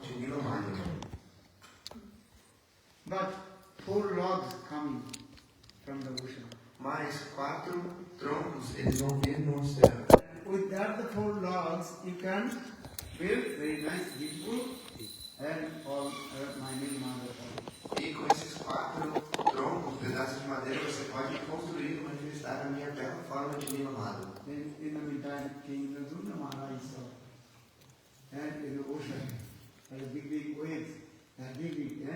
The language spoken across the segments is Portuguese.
de Nilamaya. But 4 logs coming from the ocean. Mais 4 troncos eles vão vir no oceano. With that, the 4 logs, you can build very nice, beautiful, and all my Nilamaya. E com esses 4 troncos, pedaços de madeira, você pode construir e manifestar a minha bela forma de Nilamaya. Then in the meantime, King Narduna Maharaj saw, and in the ocean, there are big waves, and big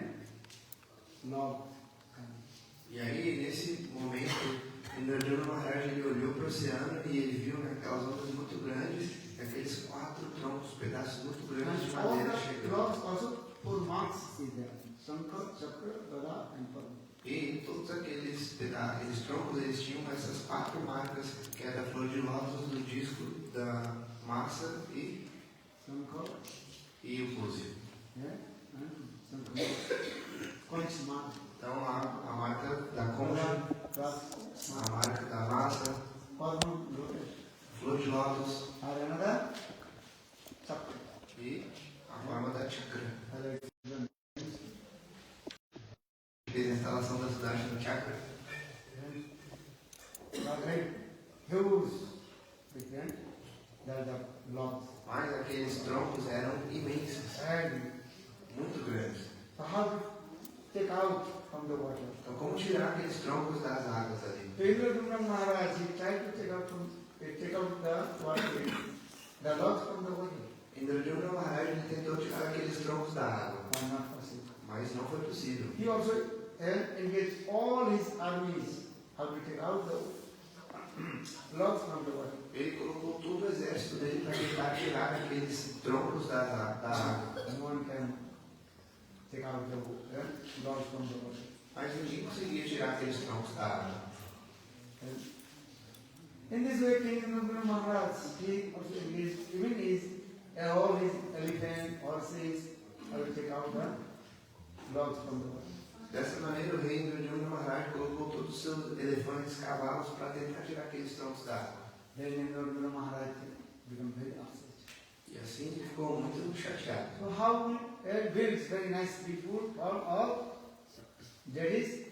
logs coming. E aí, nesse momento, Indradyumna Maharaj ele olhou para o oceano e ele viu aquelas ondas muito grandes, e aqueles 4 troncos, pedaços muito grandes de And all madeira the chegando. logs also 4 marks is there. Shankar, Chakra, Gada and Padma. E todos aqueles troncos, eles tinham essas 4 marcas, que era a flor de lótus, do disco, da massa e o búzio. Então a marca da concha, a marca da massa, flor de lótus e a forma da chakra. Fez a instalação da cidade no chakra. Mas aqueles troncos eram imensos, muito grandes. So how to take out from the water? Então como tirar aqueles troncos das águas ali? Indradyumna Maharaj, he tried to take out the water, the logs from the water. Indradyumna Maharaj ele tentou tirar aqueles troncos da água, But not possible. mas não foi possível. He also engaged all his armies how to take out the logs from the water. Ele colocou todo o exército dele para tentar tirar aqueles troncos da água. No one can take out the logs from the water. Mas ninguém conseguia tirar aqueles troncos da água. In this way, King Indradyumna Maharaj, he also engaged even all his elephant, horses, how to take out the logs from the water. Dessa maneira, o rei Indradyumna Maharaj colocou todos os seus elefantes, cavalos, para tentar tirar aqueles troncos da água. Then Indradyumna Maharaj became very upset. E assim ele ficou muito chateado. So how we build very nice people, all that is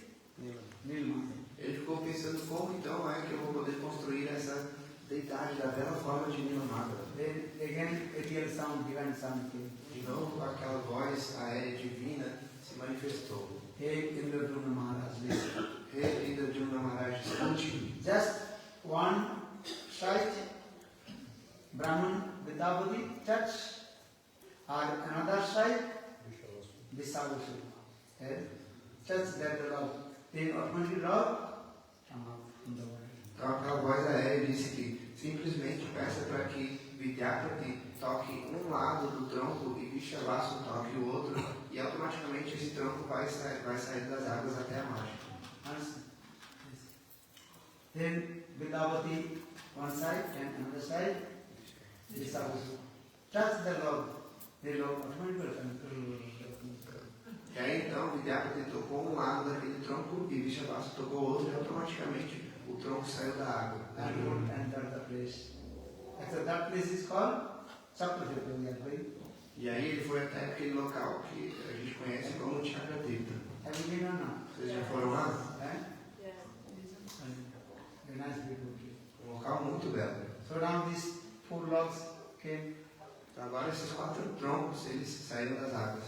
Nilmaya. Ele ficou pensando como então é que eu vou poder construir essa deidade da bela forma de Nilamaya. Then again, a real sound, divine sound came. De novo, aquela voz aérea divina se manifestou. Hey Indradyumna Maharaj, listen. Rei Indradyumna Maharaj, escute. Just one side, Brahman Vidavati touch, or another side, Visavasura. Touch that love. Then automatically love come out from the water. Então aquela voz aérea disse que simplesmente peça para que Vidyapati toque um lado do tronco e Vishavasura toque o outro, e automaticamente esse tronco vai sair das águas até a margem. Understand? Then Vidavati one side and another side, Visavasura. Touch the love. The love automatically. E aí então Vidyapati tocou um lado daquele tronco e Vishavasura tocou o outro, e automaticamente o tronco saiu da água. And would enter the place. Actually, that place is called Chakratirtha, we are going. E aí ele foi até aquele local que a gente conhece como Chakratirtha. Have you been or not? Vocês já foram lá? Very nice, beautiful place. Um local muito belo. So now these 4 logs came. Agora esses 4 troncos eles saíram das águas.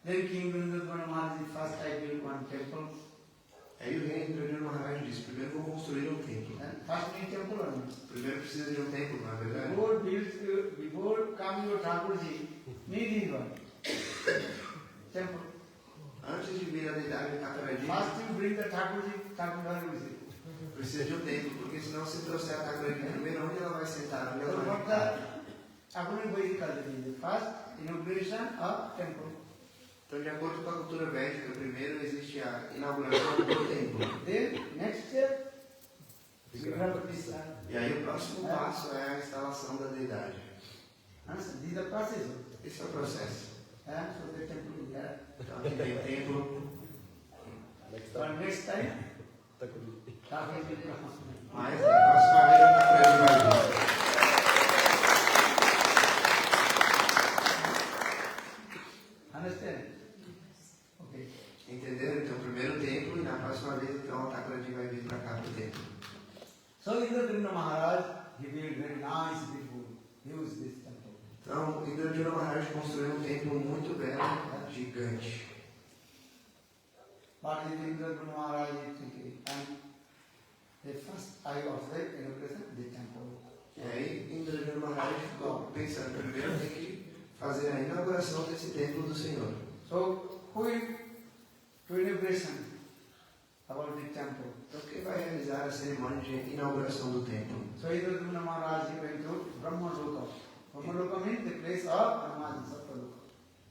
Then King Indradyumna Maharaj first I built one temple. Aí o rei Indradyumna Maharaj disse: primeiro vou construir um templo. First need temple or not? Primeiro precisa de um templo, não é verdade? Before coming your Thakurji, need his one. Temple. Antes de vir a deidade Thakurji, First you bring the Thakurji, Thakurji will see. precisa de um templo, porque senão se trouxer a Thakurji primeiro, onde ela vai sentar? Onde ela So vai what ficar? the according to Vedic culture is the first inauguration of temple. Então, de acordo com a cultura védica, primeiro existe a inauguração do templo. Then next step, Vigraha. E aí o próximo passo é a instalação da deidade. This is the process. Esse é o processo. So the temple is there. Então aqui tem o templo, But next time, Thakurji Vigraha. mas na próxima vez a Thakurji vai vir. Understand? Okay. Entenderam? Então, o primeiro templo, e na próxima vez, então, a Thakurji vai vir para cá para o templo. So Indradyumna Maharaj, he built very nice, beautiful, huge this temple. Então, Indradyumna Maharaj construiu um templo muito belo, gigante. But Indradyumna Maharaj is thinking, and the first I of the inauguration, the temple. E aí, Indradyumna Maharaj ficou pensando, primeiro tem que fazer a inauguração desse templo do Senhor. So, who will do inauguration about the temple? Então, quem vai realizar a cerimônia de inauguração do templo? So Indradyumna Maharaj went to Brahma Loka. Brahma Loka means the place of Brahma Sattva.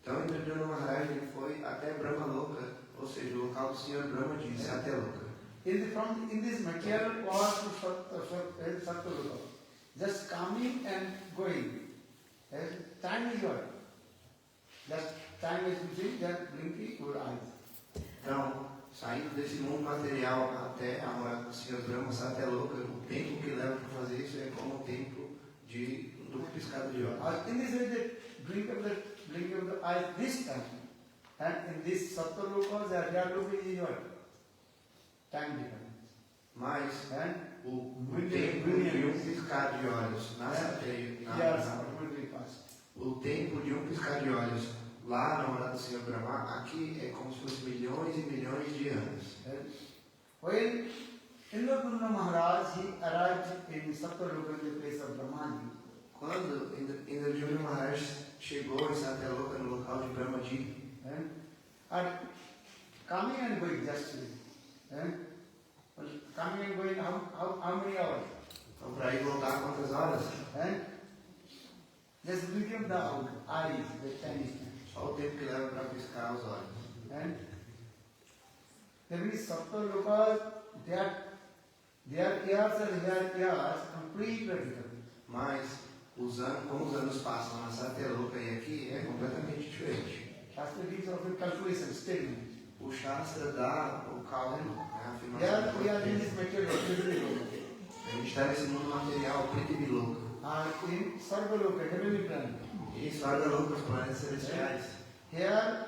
Então, Indradyumna Maharaj foi até Brahma Loka, ou seja, o local do Senhor Brahma disse, até Loka. In this material world to Sattva Loka, just coming and going, time is what? Just time is between just blinking your eyes. Então, saindo desse mundo material até a morada do Senhor Brahma, até Loka, o tempo que leva para fazer isso é como o tempo de um piscado de olhos. In this way, the blink of the eye this time, and in this Sattva Loka, they are looking what? Time difference. Mas And o tempo de um piscar de olhos o tempo de um piscar de olhos lá na morada do Senhor Brahma, aqui é como se fosse milhões e milhões de anos. When Indradyumna Maharaj he arrived in Sattva Loka in the place of Brahmaji, quando Indradyumna Maharaj chegou em Satya Loka, no local de Brahmaji, and coming and going just coming and going how many hours? então para ir voltar quantas horas? Just look at the eyes, the Chinese man. Só o tempo que leva para piscar os olhos. There is Sattva Loka, their ears and their ears completely different. Mas como os anos passam na Satya Loka e aqui é completamente diferente. Shastra gives of a calculation statement. O Shastra dá o cálculo, a afirmação. There we are in this material, A gente está nesse mundo material, preto e biloco. in Sarva Loka, heavenly planet. E Sarva Loka, os planetas celestiais. Here,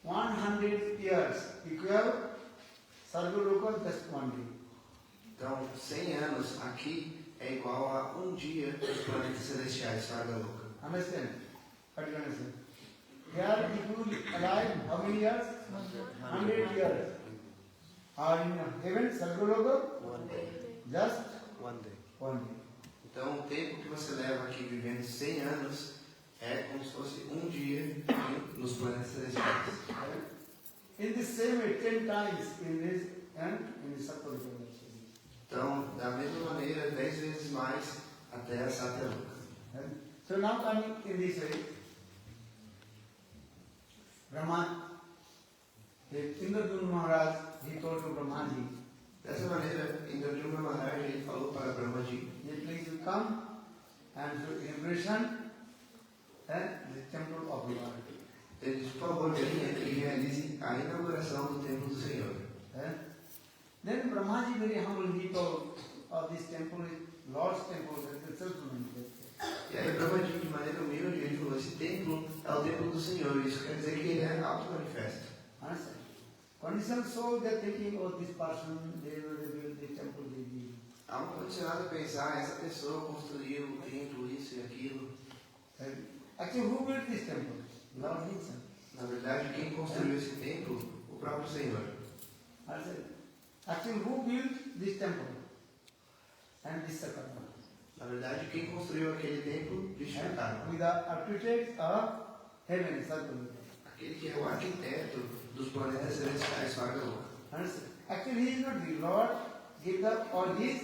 100 years equal Sarva Loka just one day. Então, 100 anos aqui é igual a um dia dos planetas celestiais, Sarva Loka. Understand? What do you understand? Here, if you alive, how many years? 100 years. Or in heaven, Sarva Loka? Just One day. one day. Então, o tempo que você leva aqui vivendo 100 anos é como se fosse um dia nos planetas celestiais. In the same way, 10 times in this and in the Sattva Loka. Então, da mesma maneira, 10 vezes mais até a Satya Loka. So now coming in this way, Brahman, Indradyumna Maharaj, he told to Brahmaji, Dessa maneira, Indradyumna Maharaj ele falou para Brahmaji, please you come and do inauguration at the temple of Lord. ele disse, por favor, venha e realize a inauguração do templo do Senhor. Then Brahmaji very humble, he told, this temple is Lord's temple, that is self-manifest. E aí Brahmaji, de maneira humilde, ele falou, esse templo é o templo do Senhor, isso quer dizer que ele é auto-manifesto. Understand? Condition so that thinking, this person, they will build the temple, they will. Há um condicionado a pensar, essa pessoa construiu o templo, isso e aquilo. Actually, who built this temple? Lord himself. Na verdade, quem construiu esse templo? O próprio Senhor. Actually, who built this temple? And this Sakarma. Na verdade, quem construiu aquele templo? Vishvakarma. With the architects of heaven, Sakarma. Aquele que é o arquiteto dos planetas celestiais, Sarva Loka. Actually, he is not the Lord, gave up all his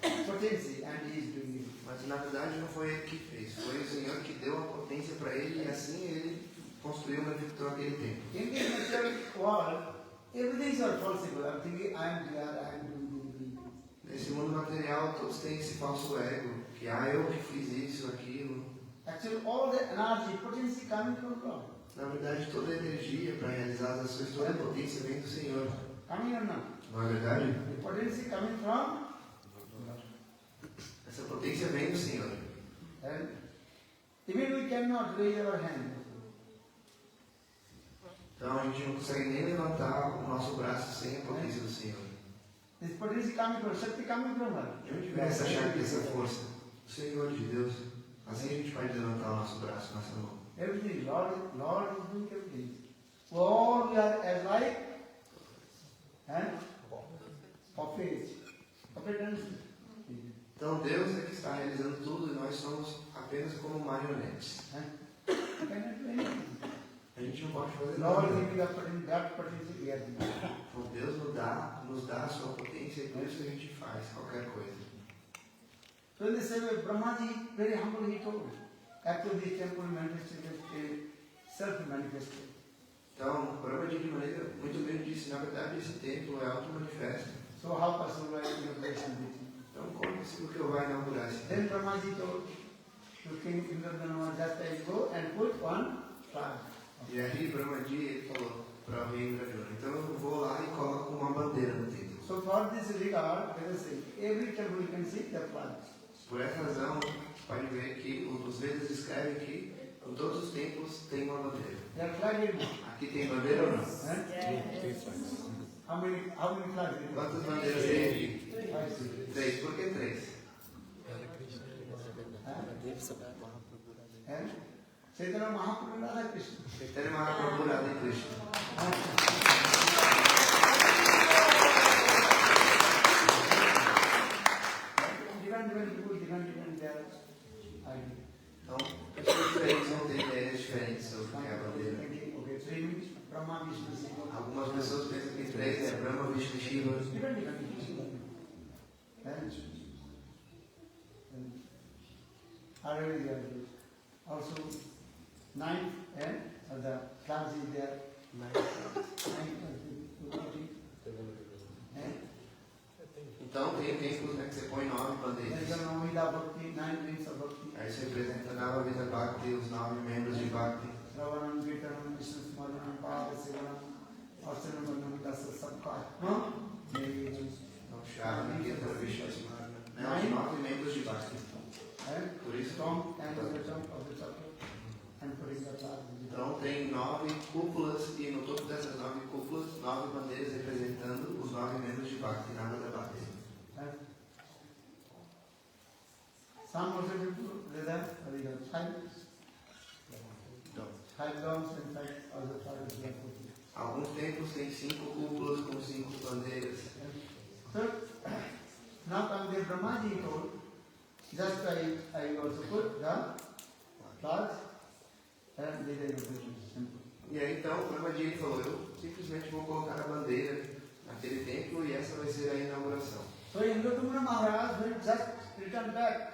potency and he is doing it. Mas na verdade não foi ele que fez, foi o Senhor que deu a potência para ele e assim ele construiu e efetuou aquele templo. In this material world, everything is possible. I'm thinking, I am here, I am doing this. Nesse mundo material, todos têm esse falso ego, que eu que fiz isso, aquilo. Actually, all the energy, potency coming from God. Na verdade, toda a energia para realizar as ações, toda a potência vem do Senhor. Coming or not? Não é verdade? The potency coming from Essa potência vem do Senhor. and even we cannot raise our hand. Então a gente não consegue nem levantar o nosso braço sem a potência do Senhor. This potency coming from Shakti coming from where? De onde vem essa chave, essa força? O Senhor de Deus. Assim a gente pode levantar o nosso braço, nossa mão. Everything, Lord is doing everything. All we are as like puppets. Então Deus é que está realizando tudo e nós somos apenas como marionetes. A gente não pode fazer nada. Então Deus nos dá a sua potência e por isso a gente faz qualquer coisa. So in the same way, Brahmaji, very humble, he told, after this temple manifested a self-manifested. Então, Brahmaji de maneira muito bem disse, na verdade esse templo é auto-manifesto. So how possible is inauguration meeting? Então, como é possível que eu vá inaugurar esse Then templo? Brahmaji told to King Indradhanava, just I go and put one flag. E aí Brahmaji ele falou para o rei Indrajuna, então eu vou lá e coloco uma bandeira no templo. So for this regard, let us say, every temple you can see the flag. Por essa razão, você pode ver que os Vedas descrevem que em todos os templos tem uma bandeira. Their flag is Aqui tem bandeira ou não? How many flags? Quantas bandeiras tem aqui? 5. 3. Por que 3? Chaitanya Mahaprabhu Radha Krishna. Chaitanya Mahaprabhu Radha Krishna. Different people, different their idea. Então, pessoas diferentes vão ter ideias diferentes sobre o que é a bandeira. Okay, 3 means Brahma, Vishnu, Shiva. Algumas pessoas pensam que 3 é Brahma, Vishnu, Shiva. Different people. Also, 9 and the class is there. 9. Então, tem templos que você põe 9 bandeiras. Aí você representa Nava Vida Bhakti, os 9 membros de Bhakti. Ravanam, Kirtanam, Vishnu, Smaranam, Pada, Sivanam, Arsanam, Vandam, Dasa, Sabka. Então, Shravana, Kirtana, Vishnu, Smarana. Os 9 membros de Bhakti. Por isso, então tem 9 cúpulas e no topo dessas 9 cúpulas, 9 bandeiras representando os 9 membros de Bhakti, Nava da Bhakti. Some also do that, five dogs and 5 other flowers. Alguns templos têm 5 cúpulas com 5 bandeiras. So, now come the Brahmaji told, just I also put the flags and did a simple. E aí então o Brahmaji ele falou, eu simplesmente vou colocar a bandeira naquele templo e essa vai ser a inauguração. So Indradumna Maharaj will just return back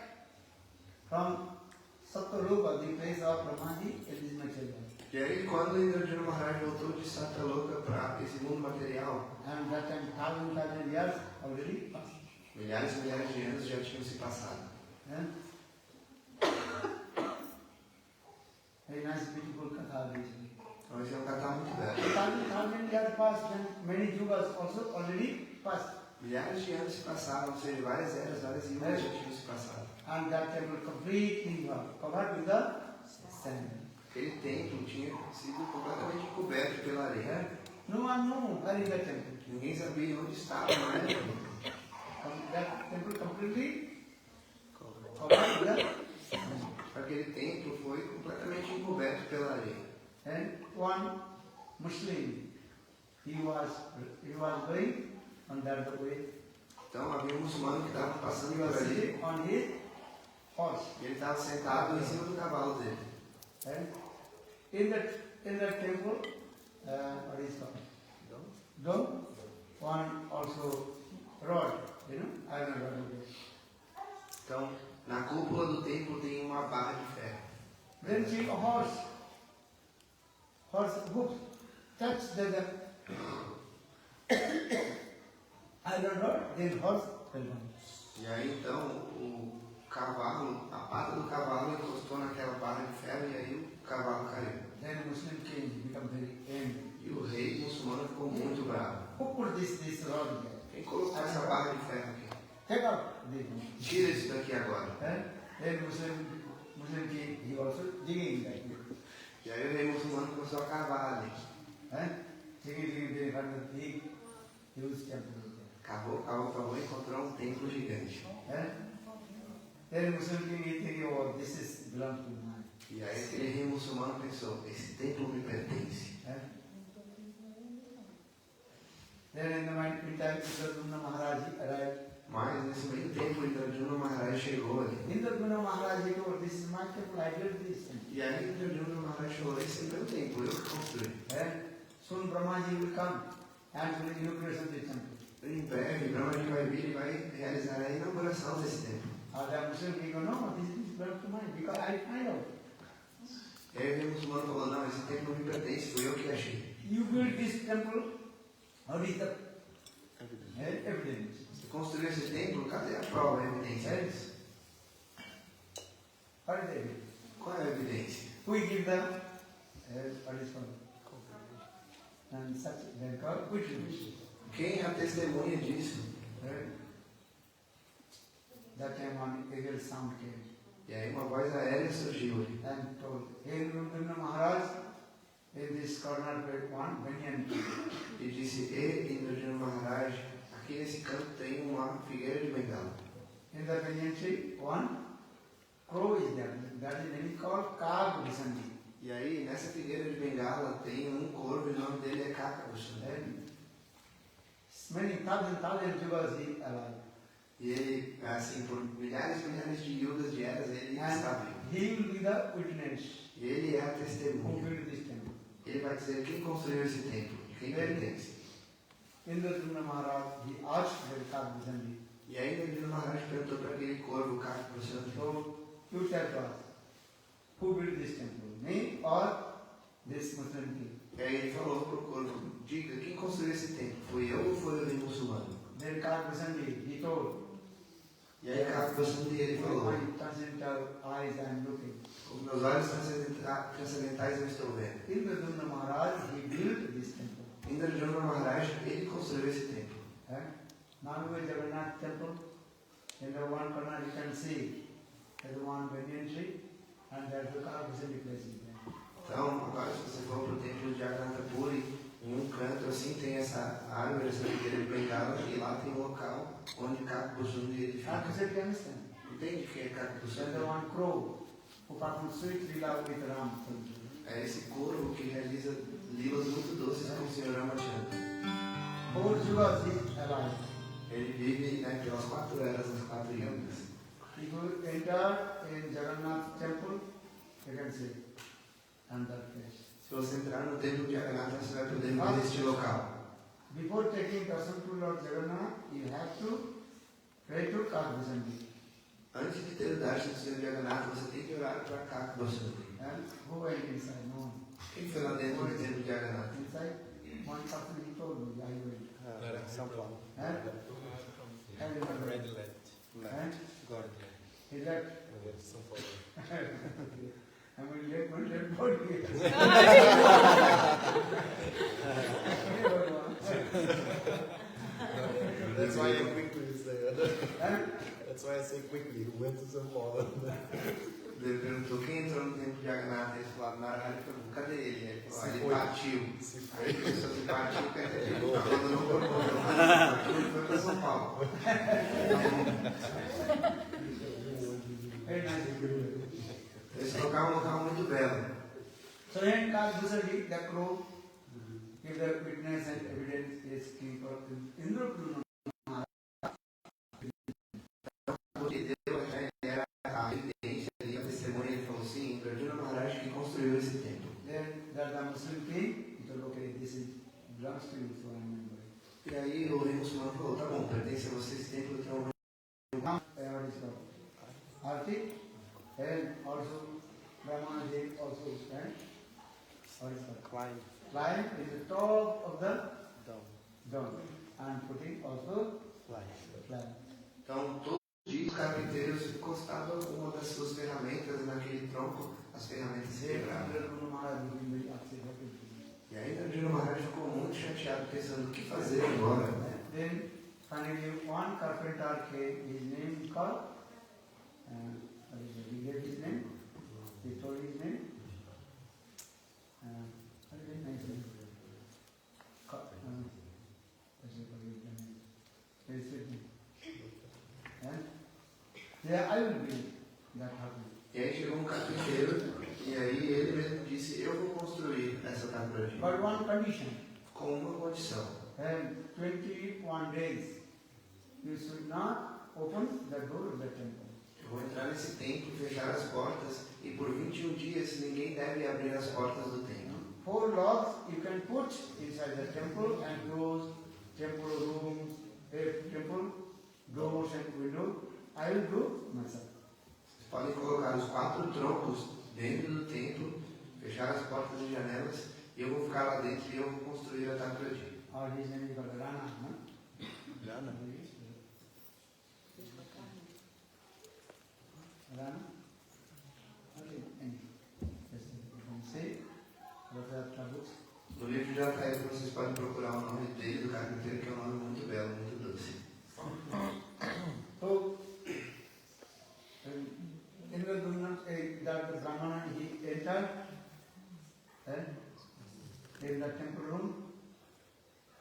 from Sattvarupa, the place of Brahmaji, it is material. E aí quando Indrajuna Maharaj voltou de Satyaloka para esse mundo material, And that time 1,000 years already passed. milhares e milhares de anos já tinham se passado. Very nice, beautiful katha. Então esse é um kata muito belo. 1,000 years passed, and many yugas also already passed. Milhares de anos se passaram, ou seja, várias eras, várias yugas já tinham se passado. And that temple completely covered with the sand. Aquele templo tinha sido completamente coberto pela areia. No one knew where is the temple. Ninguém sabia onde estava, não é? That temple completely covered with the sand. Aquele templo foi completamente encoberto pela areia. And one Muslim, he was going on that way. Então havia um muçulmano que estava passando He por was ali sitting on his horse. e ele estava sentado em cima do cavalo dele. And in that temple, what is called? Dome. One also rod, iron rod. Então, na cúpula do templo tem uma barra de ferro. Then see a horse hoof touch the iron rod, then horse fell down. E aí então o cavalo, a pata do cavalo encostou naquela barra de ferro e aí o cavalo caiu. Then Muslim king become very angry. E o rei muçulmano ficou muito bravo. Who put this rod here? Quem colocou essa barra de ferro aqui? Take out this. Tira isso daqui agora. Then Muslim king, he also digging like this. E aí o rei muçulmano começou a cavar ali. Digging, they had a big, huge temple there. Cavou, encontrou um templo gigante. Then Muslim king is thinking, oh, this is belongs to mine. E aí aquele rei muçulmano pensou, esse templo me pertence. Then in the meantime, Indradyumna Maharaj arrived. Mas nesse meio tempo, Indradyumna Maharaj chegou ali. Indradyumna Maharaj said, oh, this is my temple, I built this. E aí Indradyumna Maharaj falou, esse é meu templo, eu que construí. Soon Brahmaji will come and will inaugurate the temple. Em breve, Brahmaji vai vir e vai realizar a inauguração desse templo. The Muslim people, no, this belongs to mine, because I find out. E aí o muçulmano falou, não, esse templo me pertence, foi eu que achei. You built this temple, what is the evidence? Você construiu esse templo, cadê a prova, a evidência disso? What is the evidence? Qual é a evidência? We give the, what is called? And such, they call witness. Quem é a testemunha disso? That time one eagle sound came. E aí uma voz aérea surgiu ali. And told, hey Indradyumna Maharaj, in this corner there one banyan tree. E disse, ei Indradyumna Maharaj, aqui nesse canto tem uma figueira de bengala. In the banyan tree, one crow is there. That is name called Kagvisandi. E aí, nessa figueira de bengala, tem um corvo e o nome dele é Kakabushan. Many thousand yugas he alive. E ele, assim, por milhares e milhares de yugas de eras, ele está vivo. He will be the witness E ele é a who testemunha. built this temple. Ele vai dizer quem construiu esse templo, quem pertence. Indradyumna Maharaj, he asked the Kagvisandi. E aí, Indradyumna Maharaj perguntou para aquele corvo, Kakabushan, So, you tell us, who built this temple? Me or this Muslim king? E aí ele falou para o corvo, diga, quem construiu esse templo? Foi eu ou foi o rei muçulmano? Then Kagvisandi, he told, E aí Kakabushan ele falou, my transcendental eyes I am looking. os meus olhos transcendentais eu estou vendo. Indradyumna Maharaj, he built this temple. Indradyumna Maharaj, ele construiu esse templo. Nagavur Jagannath temple, in the one corner you can see, there's one banyan tree, and there's the Kagvisandi place in there. Então, agora se você for para o templo de Jagannath Puri, em um canto assim tem essa árvore, essa figueira de bengala, e lá tem um local onde Kakabushan ele fica. Kagvisandi, you understand? Entende quem é There's the Kakabushan? one crow who performs sweet lila with Ram. É esse corvo que realiza lilas muito doces com o Sr. Ramachandra. 4 yugas he alive. Ele vive, né, pelas 4 eras, as 4 yugas. If you enter in Jagannath temple, you can see, and that place. Se você entrar no templo de Jagannath, você vai poder ver este local. Before taking darshan to Lord Jagannath, you have to pray to Kagvisandi. Antes de ter o darshan do Sr. Jagannath, você tem que orar para Kakabushan. And who went inside? No one. Quem foi lá dentro do templo de Jagannath? Inside, one person he told me, I went. Era São Paulo. And he went. Red Let. And Agora. he left. São Paulo. I will let one dead body. That's why I quickly say. And That's why I say quickly. Who went to São Paulo? Ele perguntou quem entrou no templo de Jagannath. Eles falaram, Narahari perguntou, cadê ele? Ele falou, Se ele foi. partiu. Se Aí foi. ele pensou, se partiu, quer dizer, ele abandonou o corpo. Partiu e foi para São Paulo. very nice. Esse local é um local muito belo. So then Kagvisandi, the crow, give the witness and evidence is king for Indradyumna. Porque Deus era a evidência ali, a testemunha. Ele falou, sim, Indradyumna Maharaj que construiu esse templo. Then that the Muslim king, he told, okay, this is belongs to you, so I remember it. E aí o rei muçulmano falou, tá bom, pertence a você esse templo, então Now, what is called? Arti, and also Brahma Dev also, right? What is called? Climb Climb is the top of the down. dome, and putting also Fly. climb. Então, todos os dias, os carpinteiros encostavam uma das suas ferramentas naquele tronco, as ferramentas se Then quebravam. Indradyumna Maharaj became very upset. What to do? E aí, Indradyumna Maharaj ficou muito chateado, pensando, o que fazer agora? Then finally one carpenter came, his name is called, what is it? He gave his name, he told his name, what is his name? Yeah, I will build that house. E aí chegou um carpinteiro, e aí ele mesmo disse, eu vou construir essa taberna But one condition, com uma condição. and 21 days, you should not open the door of the temple. Eu vou entrar nesse templo, fechar as portas, e por 21 dias ninguém deve abrir as portas do templo. 4 locks you can put inside the temple and close temple rooms, temple doors and windows. I will do myself. Vocês podem colocar os 4 troncos dentro do templo, fechar as portas e janelas, e eu vou ficar lá dentro e eu vou construir a taberna. Or his name is called Rana, no? Rana. Rana? Okay, anyway. Yes, you can say, Raja Tabuk. No livro de Ataíde vocês podem procurar o nome dele, do carpinteiro, que é um nome muito belo, muito doce. So, in the that the Brahmana, he entered in the temple room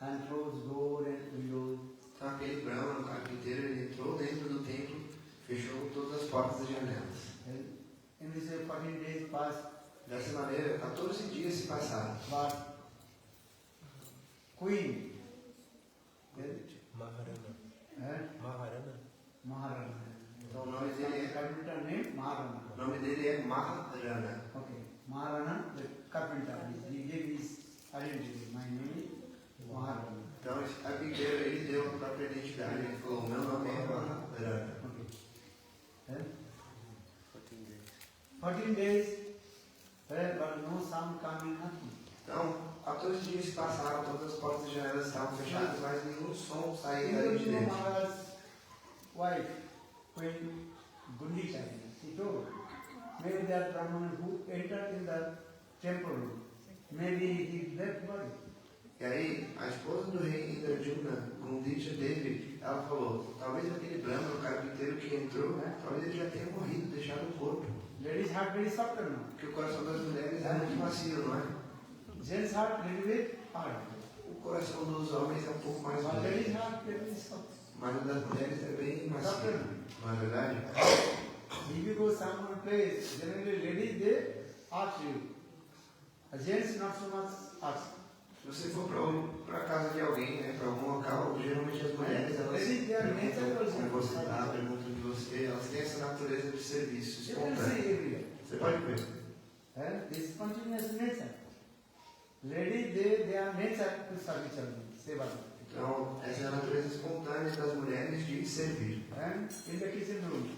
and closed door and windows. Então aquele Brahma, o carpinteiro, ele entrou dentro do templo, fechou todas as portas e janelas. In this 14 days passed, Dessa maneira, 14 dias se passaram. but queen, Maharana. Maharana. Maharana. Então o nome dele é, Carpenter name Maharana. o nome dele é Maharana. Okay, Maharana, the carpenter. He gave his identity. My name is Maharana. Então esse carpinteiro, ele deu a própria identidade, ele falou, meu nome é Maharana. Okay. 14 days, but no sound coming, nothing. Então, 14 dias se passaram, todas as portas e janelas estavam fechadas, mas nenhum som saía dali de Even dentro. Maharaj's wife, Queen Gundita, she told, maybe that Brahman who entered in the temple, maybe he left body. E aí, a esposa do rei Indrajuna, Gundita dele, ela falou, talvez aquele Brahma, o carpinteiro que entrou, talvez ele já tenha morrido, deixado o corpo. Ladies' heart very soft now. Porque o coração das mulheres é muito macio, não é? Gents' heart little bit hard. O coração dos homens é um pouco mais But duro, ladies' heart very soft. mas o das mulheres é bem macio. Não é verdade? If you go some place, generally ladies they ask you. Gents not so much ask. Se você for para a casa de alguém, né, para algum local, geralmente as mulheres, elas, Ladies they are natural. como você está, perguntam de você, elas têm essa natureza de serviço You can espontâneo. see everywhere. Você pode ver. This spontaneous nature. Ladies, they are nature to serve each other. Seva. Então, essa é a natureza espontânea das mulheres de servir. And in the kitchen room,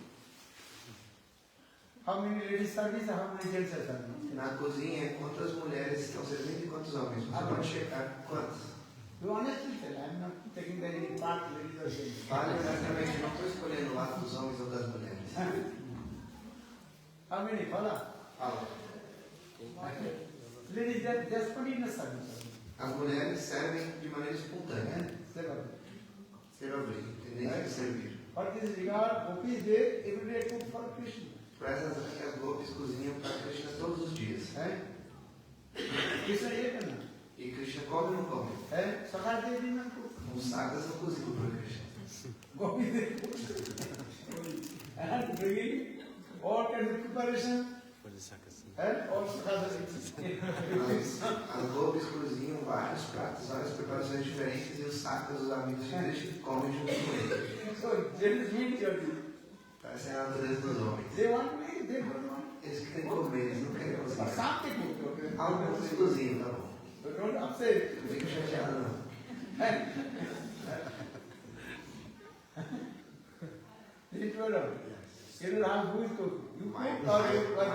how many ladies service, how many gents are serving? Na cozinha, quantas mulheres estão servindo e quantos homens? Você pode checar quantos. You honestly tell, I am not taking any part, ladies or gents. Fale honestamente, não estou escolhendo o lado dos homens ou das mulheres. How many? Fala. Fala. Ladies, they are spontaneous service. As mulheres servem de maneira espontânea. Seva. Servir, tendência de servir. What is regard, gopis, they every day cook for Krishna. Por essa razão que as gopis cozinham para Krishna todos os dias. Krishna ate not. E Krishna come ou não come? Sakar they did not cook. Os sagas não cozinham para Krishna. Gopis they cook. And bringing all kinds of preparation. And all Sakar As gopis cozinham vários pratos, várias preparações diferentes e os sagas, os amigos de Krishna, comem junto com ele. So there is meat here. Essa é a natureza dos homens. They want to eat, they don't want. Eles querem comer, eles não querem But cozinhar. some they cook, okay? Alguns cozinham, tá bom. But don't upset. Não fica chateado, não. They told her, you don't have who is cooking. You My cook or you wife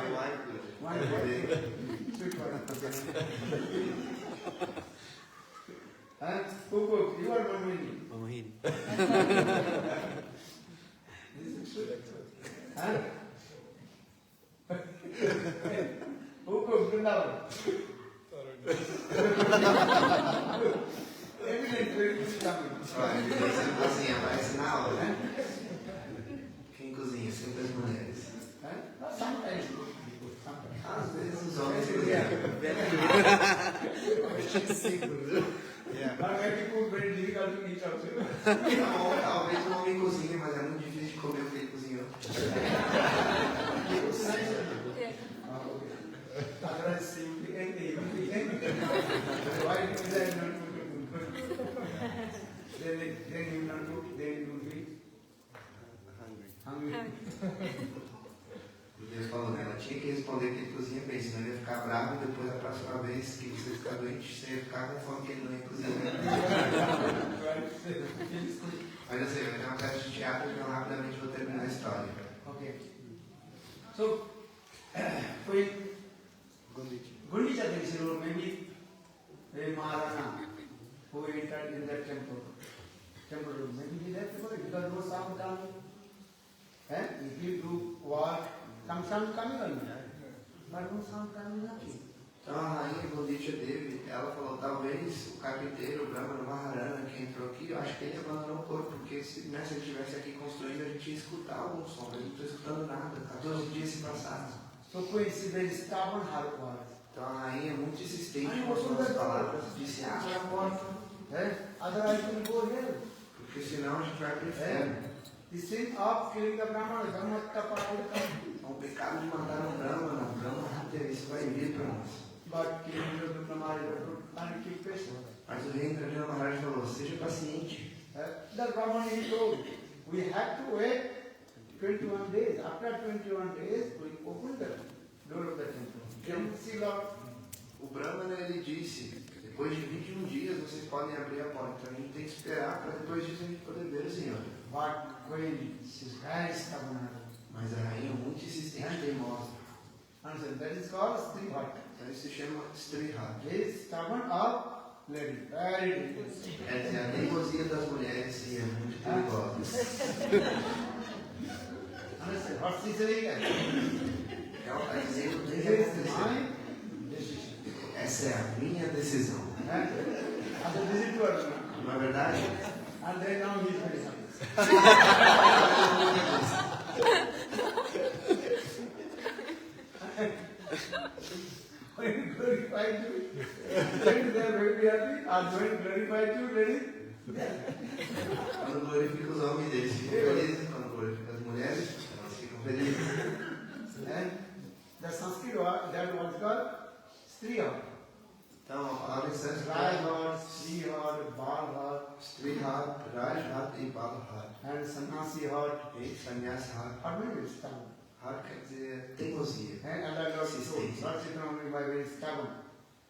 My would. wife. Sweet one. And who cook? You are Manmini. This is true. Huh? Who cooks Vrindavan? Evidently, it is coming. Olha, você não cozinha, aparece na aula, né? Quem cozinha? Sempre as mulheres. Sometimes. Às vezes os homens cozinham. But when you cook, very difficult to eat also. Então, talvez o homem cozinhe, mas é muito difícil de comer o que ele cozinhou. Looks nice. Okay. Otherwise, you will be angry. Why do that not good? Then you will not cook, then you will be hungry. Deus falou, né? Ela tinha que responder que ele cozinha bem, senão ele ia ficar bravo e depois da próxima vez que você ficar doente, você ia ficar com fome que ele não ia cozinhar. Mas eu sei, vai ter uma peça de teatro, então rapidamente vou terminar a história. Okay. So, when Gundicha Devi or maybe a Maharana who entered in that temple room, maybe he left because no sound coming. If you do work, some sound coming on you, but no sound coming nothing. Então a rainha Gundicha Devi, ela falou, talvez o carpinteiro, o Brahmana, o Maharana que entrou aqui, eu acho que ele abandonou o corpo, porque se ele estivesse aqui construindo, a gente ia escutar algum som, mas não estou escutando nada, 14 dias se passaram. So coincidence, stubborn her words. Então a rainha é muito insistente com as suas palavras, disse, abre a porta, Otherwise we will go hell. porque senão a gente vai para o inferno. The sin of killing the Brahmana, Dhammatta Parayutta. Então o pecado de matar um Brahmana, isso vai vir para nós. But killing the Brahmana, and keep patient. Mas o rei Indranila Maharaj falou, seja paciente. The Brahmana he told, we have to wait 21 days. After 21 days, we open the door of the temple. Can you see Lord? O Brahmana ele disse, depois de 21 dias vocês podem abrir a porta. Então a gente tem que esperar para depois disso a gente poder ver o Senhor. But when she's very stubborn, Mas a rainha é muito insistente e teimosa. and that is called Strihata. Então isso se chama Strihata. This stubborn of lady, very dangerous. Quer dizer, a teimosia das mulheres sim, é muito perigosa. Understand? What she saying? Ela está dizendo, This tem que is acontecer. my decision. Essa é a minha decisão. And the visitor, Não é verdade? and then now he is very happy. When you glorify you, then they are very happy. And when you glorify you, lady, Quando glorifica os homens, eles ficam felizes. Quando glorifica as mulheres, elas ficam felizes. and the Sanskrit word, that was called Striya. Então, a palavra em sânscrito é Rajhat, Srihat, Balhat, Strihat, Rajhat e Balhat. and Sannyasi Hat. E Sannyashat. What means it? Stubborn. Hat quer dizer teimosia. And Allah Lord told, Insistente. Lord Chaitanya by very stubborn.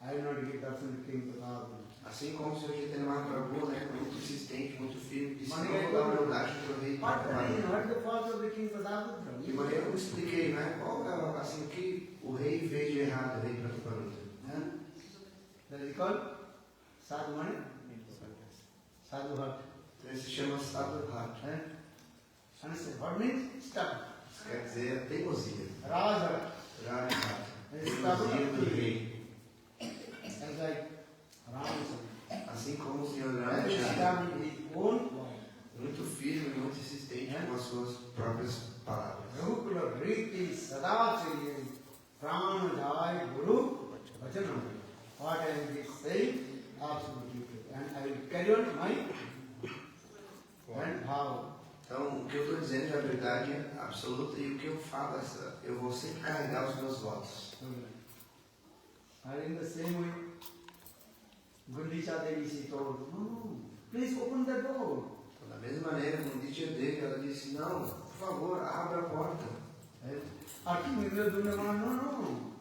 I will not give darshan to King Pratap. Assim como o Senhor Chaitanya Mahaprabhu, né, muito insistente, muito firme, disse, não vou dar meu darshan para o rei What Prabhupada. is the fault of the King Pratap? De maneira que eu expliquei, né, qual é assim, o que o rei fez de errado, o rei Prabhupada. That is called Sadhu Mani, Sadhu Hat. Então, isso se chama Sadhuhat. Understand? What means stubborn? Isso quer dizer teimosia. Raja, Rajhat. Teimosia do rei. as like Ramachandra. Assim como o Senhor Very Rajhat. stubborn in his own word. Muito firme, muito insistente com as suas próprias palavras. Rahukula Riti Sadachari Pranajai Guru Vachanam. What I am saying, absolutely true. And I will carry on my and how. Então, o que eu estou dizendo é a verdade absoluta e o que eu falo, eu vou sempre carregar os meus votos. And in the same way, Gundicha Devi she told, no, please open the door. Então, da mesma maneira, no dia dele, ela disse, não, por favor, abra a porta. Arti Mitra Dundaman, no.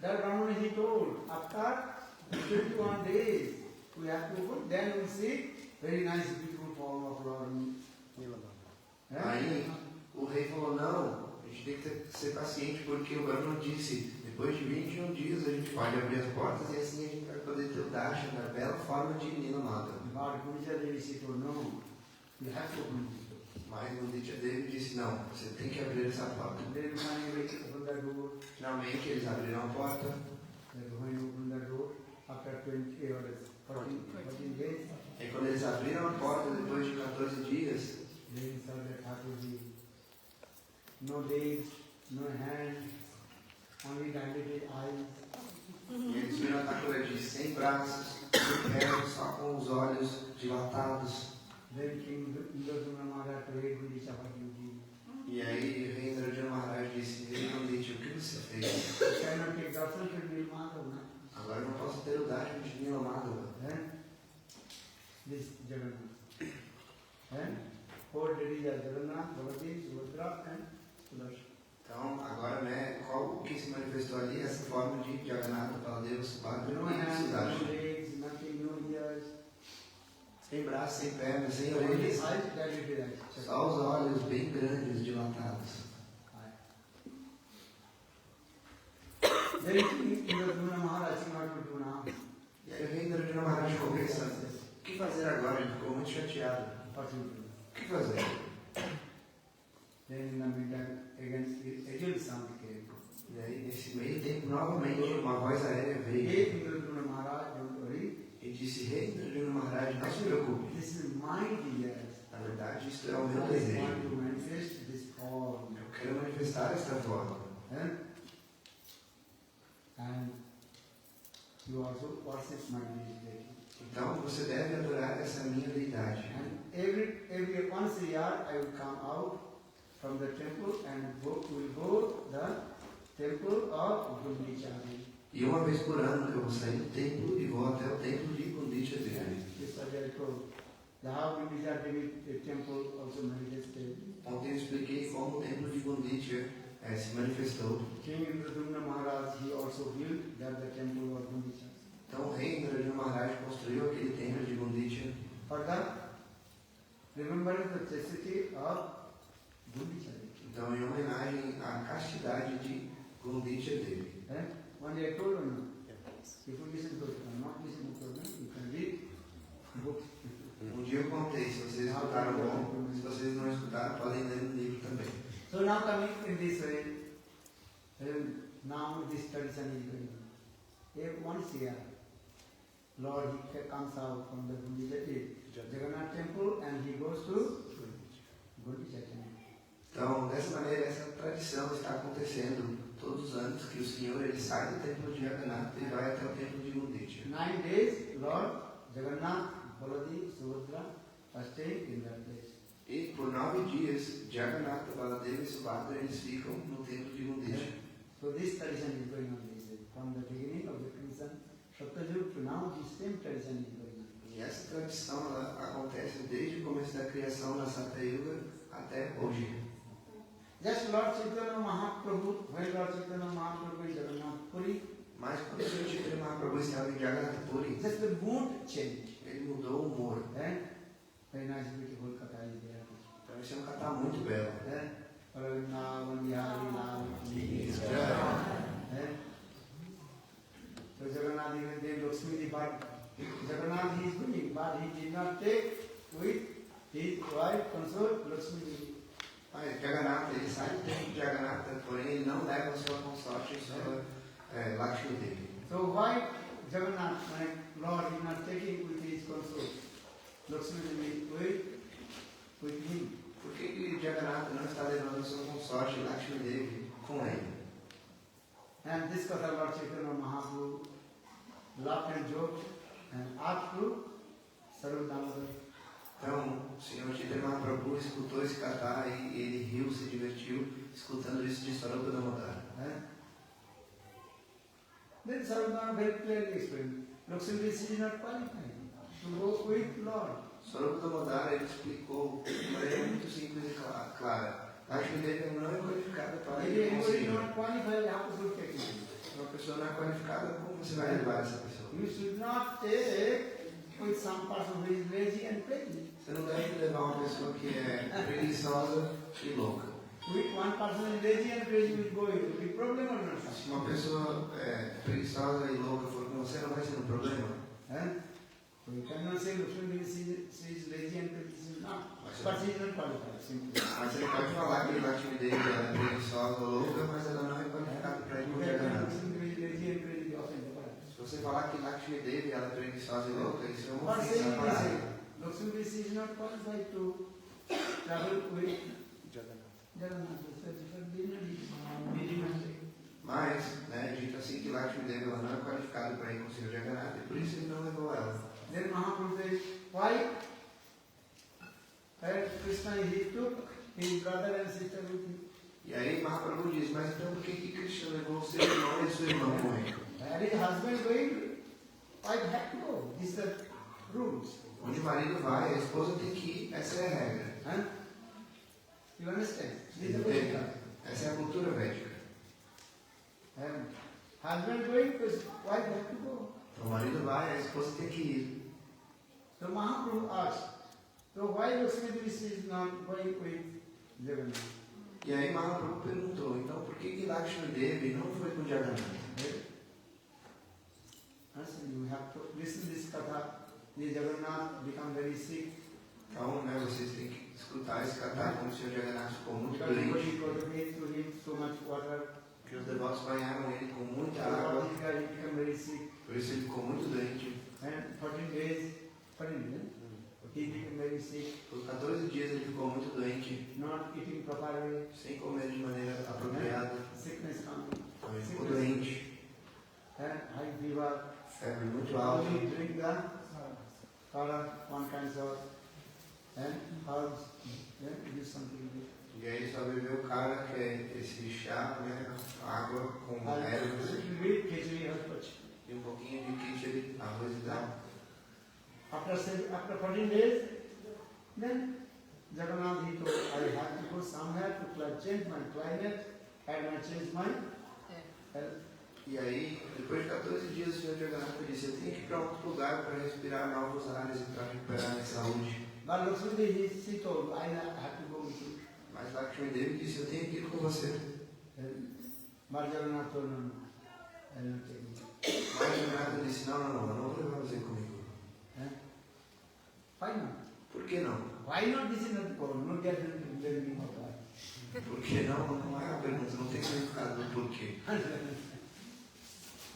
That Brahmana he told, after 21 days, we have to open, then we see very nice beautiful form of Lord. Aí, o rei falou, não, a gente tem que ser paciente, porque o Brahmana disse, depois de 21 dias a gente pode abrir as portas e assim a gente vai poder ter o darshan da bela forma de Nila Mata. But Gundicha Devi she told, no, you have to open this door. Mas o Nitya Devi disse, não, você tem que abrir essa porta. Then finally we open the door. Finalmente eles abriram a porta. Then when you open the door, after 20 or 14 days, E quando eles abriram a porta, depois de 14 dias, then saw that Thakurji, no legs, no hands, only dilated eyes. e eles viram a Thakurji sem braços, sem pernas, só com os olhos dilatados. Then King Indradumna Maharaj prayed Gundicha Bhajuji. E aí o rei Indrajana Maharaj disse, Rei Gundit, o que você fez? I cannot take darshan to Nilmadava. Agora eu não posso ter o darshan de Nilamadava. This Jagannath. Four ladies are Jagannath, Baladev, Subhadra and Sudarshan. Então, agora, né, qual que se manifestou ali? Essa forma de Jagannatha, Baladeva, Subhadra No e hands, no Sudarshan. legs, nothing, no ears. Sem braços, sem pernas, sem Only orelhas. eyes, dilated eyes. Só os olhos bem grandes, dilatados. Then Indradumna Maharaj came out to do now. E aí o rei Indrajana Maharaj ficou pensando, o que fazer agora? Ele ficou muito chateado. What to do? O que fazer? Then in the meantime, again, again sound came. E aí, nesse meio tempo, novamente, uma voz aérea veio Hey, Indradumna Maharaj, don't worry. e disse, rei Indrajana Maharaj, não se preocupe. This is my desire. Na verdade, isto é o meu I desejo. want to manifest this form. Eu quero manifestar esta forma. And you also worship my deity. Então, você deve adorar essa minha deidade. And every once a year I will come out from the temple and will go the temple of Gundichari. E uma vez por ano eu vou sair do templo e vou até o templo de Gundicha Devi. This was I told. The how Gundichari the temple also manifested. Ontem eu expliquei como o templo de Gundicha se manifestou. King Indradumna Maharaj, he also built that the temple of Gundicha. Então o rei Indrajana Maharaj construiu aquele templo de Gundicha. For that, remember the chastity of Gundicha. Então, em homenagem à castidade de Gundicha Devi. One day I told him, if you listen to it, not listen to it, you can read books. Dia eu contei, se vocês escutaram bom, se vocês não escutaram, podem ler no livro também. So now coming in this way, now this tradition is going on. If once a year, Lord he comes out from the Jagannath temple and he goes to Gundicha temple. Então, dessa maneira, essa tradição está acontecendo todos os anos, que o Senhor ele sai do templo de Jagannatha e vai até o templo de Gundicha. 9 days, Lord Jagannath, Baladev, Subhadra are staying in that place. E por 9 dias, Jagannatha, Baladeva e Subhadra eles ficam no templo de Gundicha. So this tradition is going on this way. From the beginning of the creation, Satyajug to now, this same tradition is going on. E essa tradição ela acontece desde o começo da criação na Satya Yuga até hoje. Just Lord Chaitanya Mahaprabhu, when Lord Chaitanya Mahaprabhu is Jagannath Puri, Mas quando o Senhor Chaitanya Mahaprabhu estava em Jagannath Puri, just the mood changed. ele mudou o humor. Very nice, beautiful katha is there. Então esse é um kata muito belo. Vrindavan Vihari Lal Ki Jai. So Jagannath even then Lakshmi the bird. Jagannath he is doing, but he did not take with his wife consort Lakshmi. Mas Jagannatha, ele sai do templo de Jagannatha, porém ele não leva a sua consorte, sua Lakshmi Devi. So why Jagannath, my Lord, is not taking with his consort Lakshmi Devi with him? Por que Jagannatha não está levando a sua consorte Lakshmi Devi com ele? And this Katha Lord Chaitanya Mahaprabhu laughed and joked and asked to Sarva Damodar. Então, o Senhor Chaitanya Mahaprabhu escutou esse kata e ele riu, se divertiu, escutando isso de Sarupa Damodar. Then Sarva Damodar very clearly explained, Lakshmi Devi is not qualified to go with Lord. Sarupa Damodar ele explicou de maneira muito simples e clara. Lakshmi Devi não é qualificada para ir com o If you Senhor. are not qualified, how to take it? Uma pessoa não é qualificada, como você vai levar essa pessoa? You should not take with some person who is lazy and crazy. Você não deve levar uma pessoa que é preguiçosa e louca. With one person is lazy and crazy will go, it will be problem or not? Se uma pessoa preguiçosa e louca for com você, não vai ser um problema. So you cannot say Lakshmi Devi she is lazy and crazy, she is not. But she is not qualified, simply. Mas você pode falar que Lakshmi Devi é preguiçosa ou louca, mas ela não é qualificada para ir You com can Jagannatha. Lakshmi Devi is lazy and crazy, often the Se você falar que Lakshmi Devi ela é preguiçosa e louca, isso é uma But ofensa saying para this, ela. Lakshmi Devi is not qualified to travel with Jagannatha. Jagannath. So different dignity. Mas, dito assim que Lakshmi Devi ela não é qualificada para ir com o Senhor Jagannatha, e por isso ele não levou ela. Then Mahaprabhu said, why? Krishna he took his brother and sister with him. E aí Mahaprabhu diz, mas então por que Krishna levou o seu irmão e sua irmã com ele? And his husband going, wife had to go. These are rules. Onde o marido vai, a esposa tem que ir, essa é a regra. Huh? You understand? This is the way. Essa é a cultura védica. And husband going, because wife had to go. Então o marido vai, a esposa tem que ir. So Mahaprabhu asked, so why Lakshmi Devi is not going with Jagannath? E aí Mahaprabhu perguntou, então por que Lakshmi Devi não foi com Jagannatha? So you have to listen to this katha. The Jagannath become very sick. Então, né, vocês têm que escutar esse cantar como o Senhor Jagannatha ficou muito Because doente. everybody got to pay to him so much water. Porque os devotos banharam ele com muita So água. this guy become very sick. Por isso ele ficou muito doente. And 14 days, he became very sick, Por 14 dias ele ficou muito doente, not eating properly, sem comer de maneira apropriada. sickness coming, Então ele ficou doente, and high fever. febre muito alta. Only drink the kala, one kind of, and herbs, do something with E aí ele só bebeu o cara, que é esse chá, né, água com it. And ervas little bit khichdi hot. e um pouquinho de quiche, arroz e tal. After 14 days, then Jagannath he told, I have to go somewhere to change my climate and I change my health. E aí, depois de 14 dias, o Senhor Jagannatha disse, eu tenho que ir para outro lugar para respirar novos ares e para recuperar minha saúde. But Lakshmi Devi, she told, I have to go with you. Mas Lakshmi Devi disse, eu tenho que ir com você. But Jagannath told, no, I will not take you. Mas Jagannatha disse, não, eu não vou levar você comigo. Why not? Por que não? Why not? This is not the problem. No get me of that. Por que não? Não é a pergunta, não tem significado do porquê.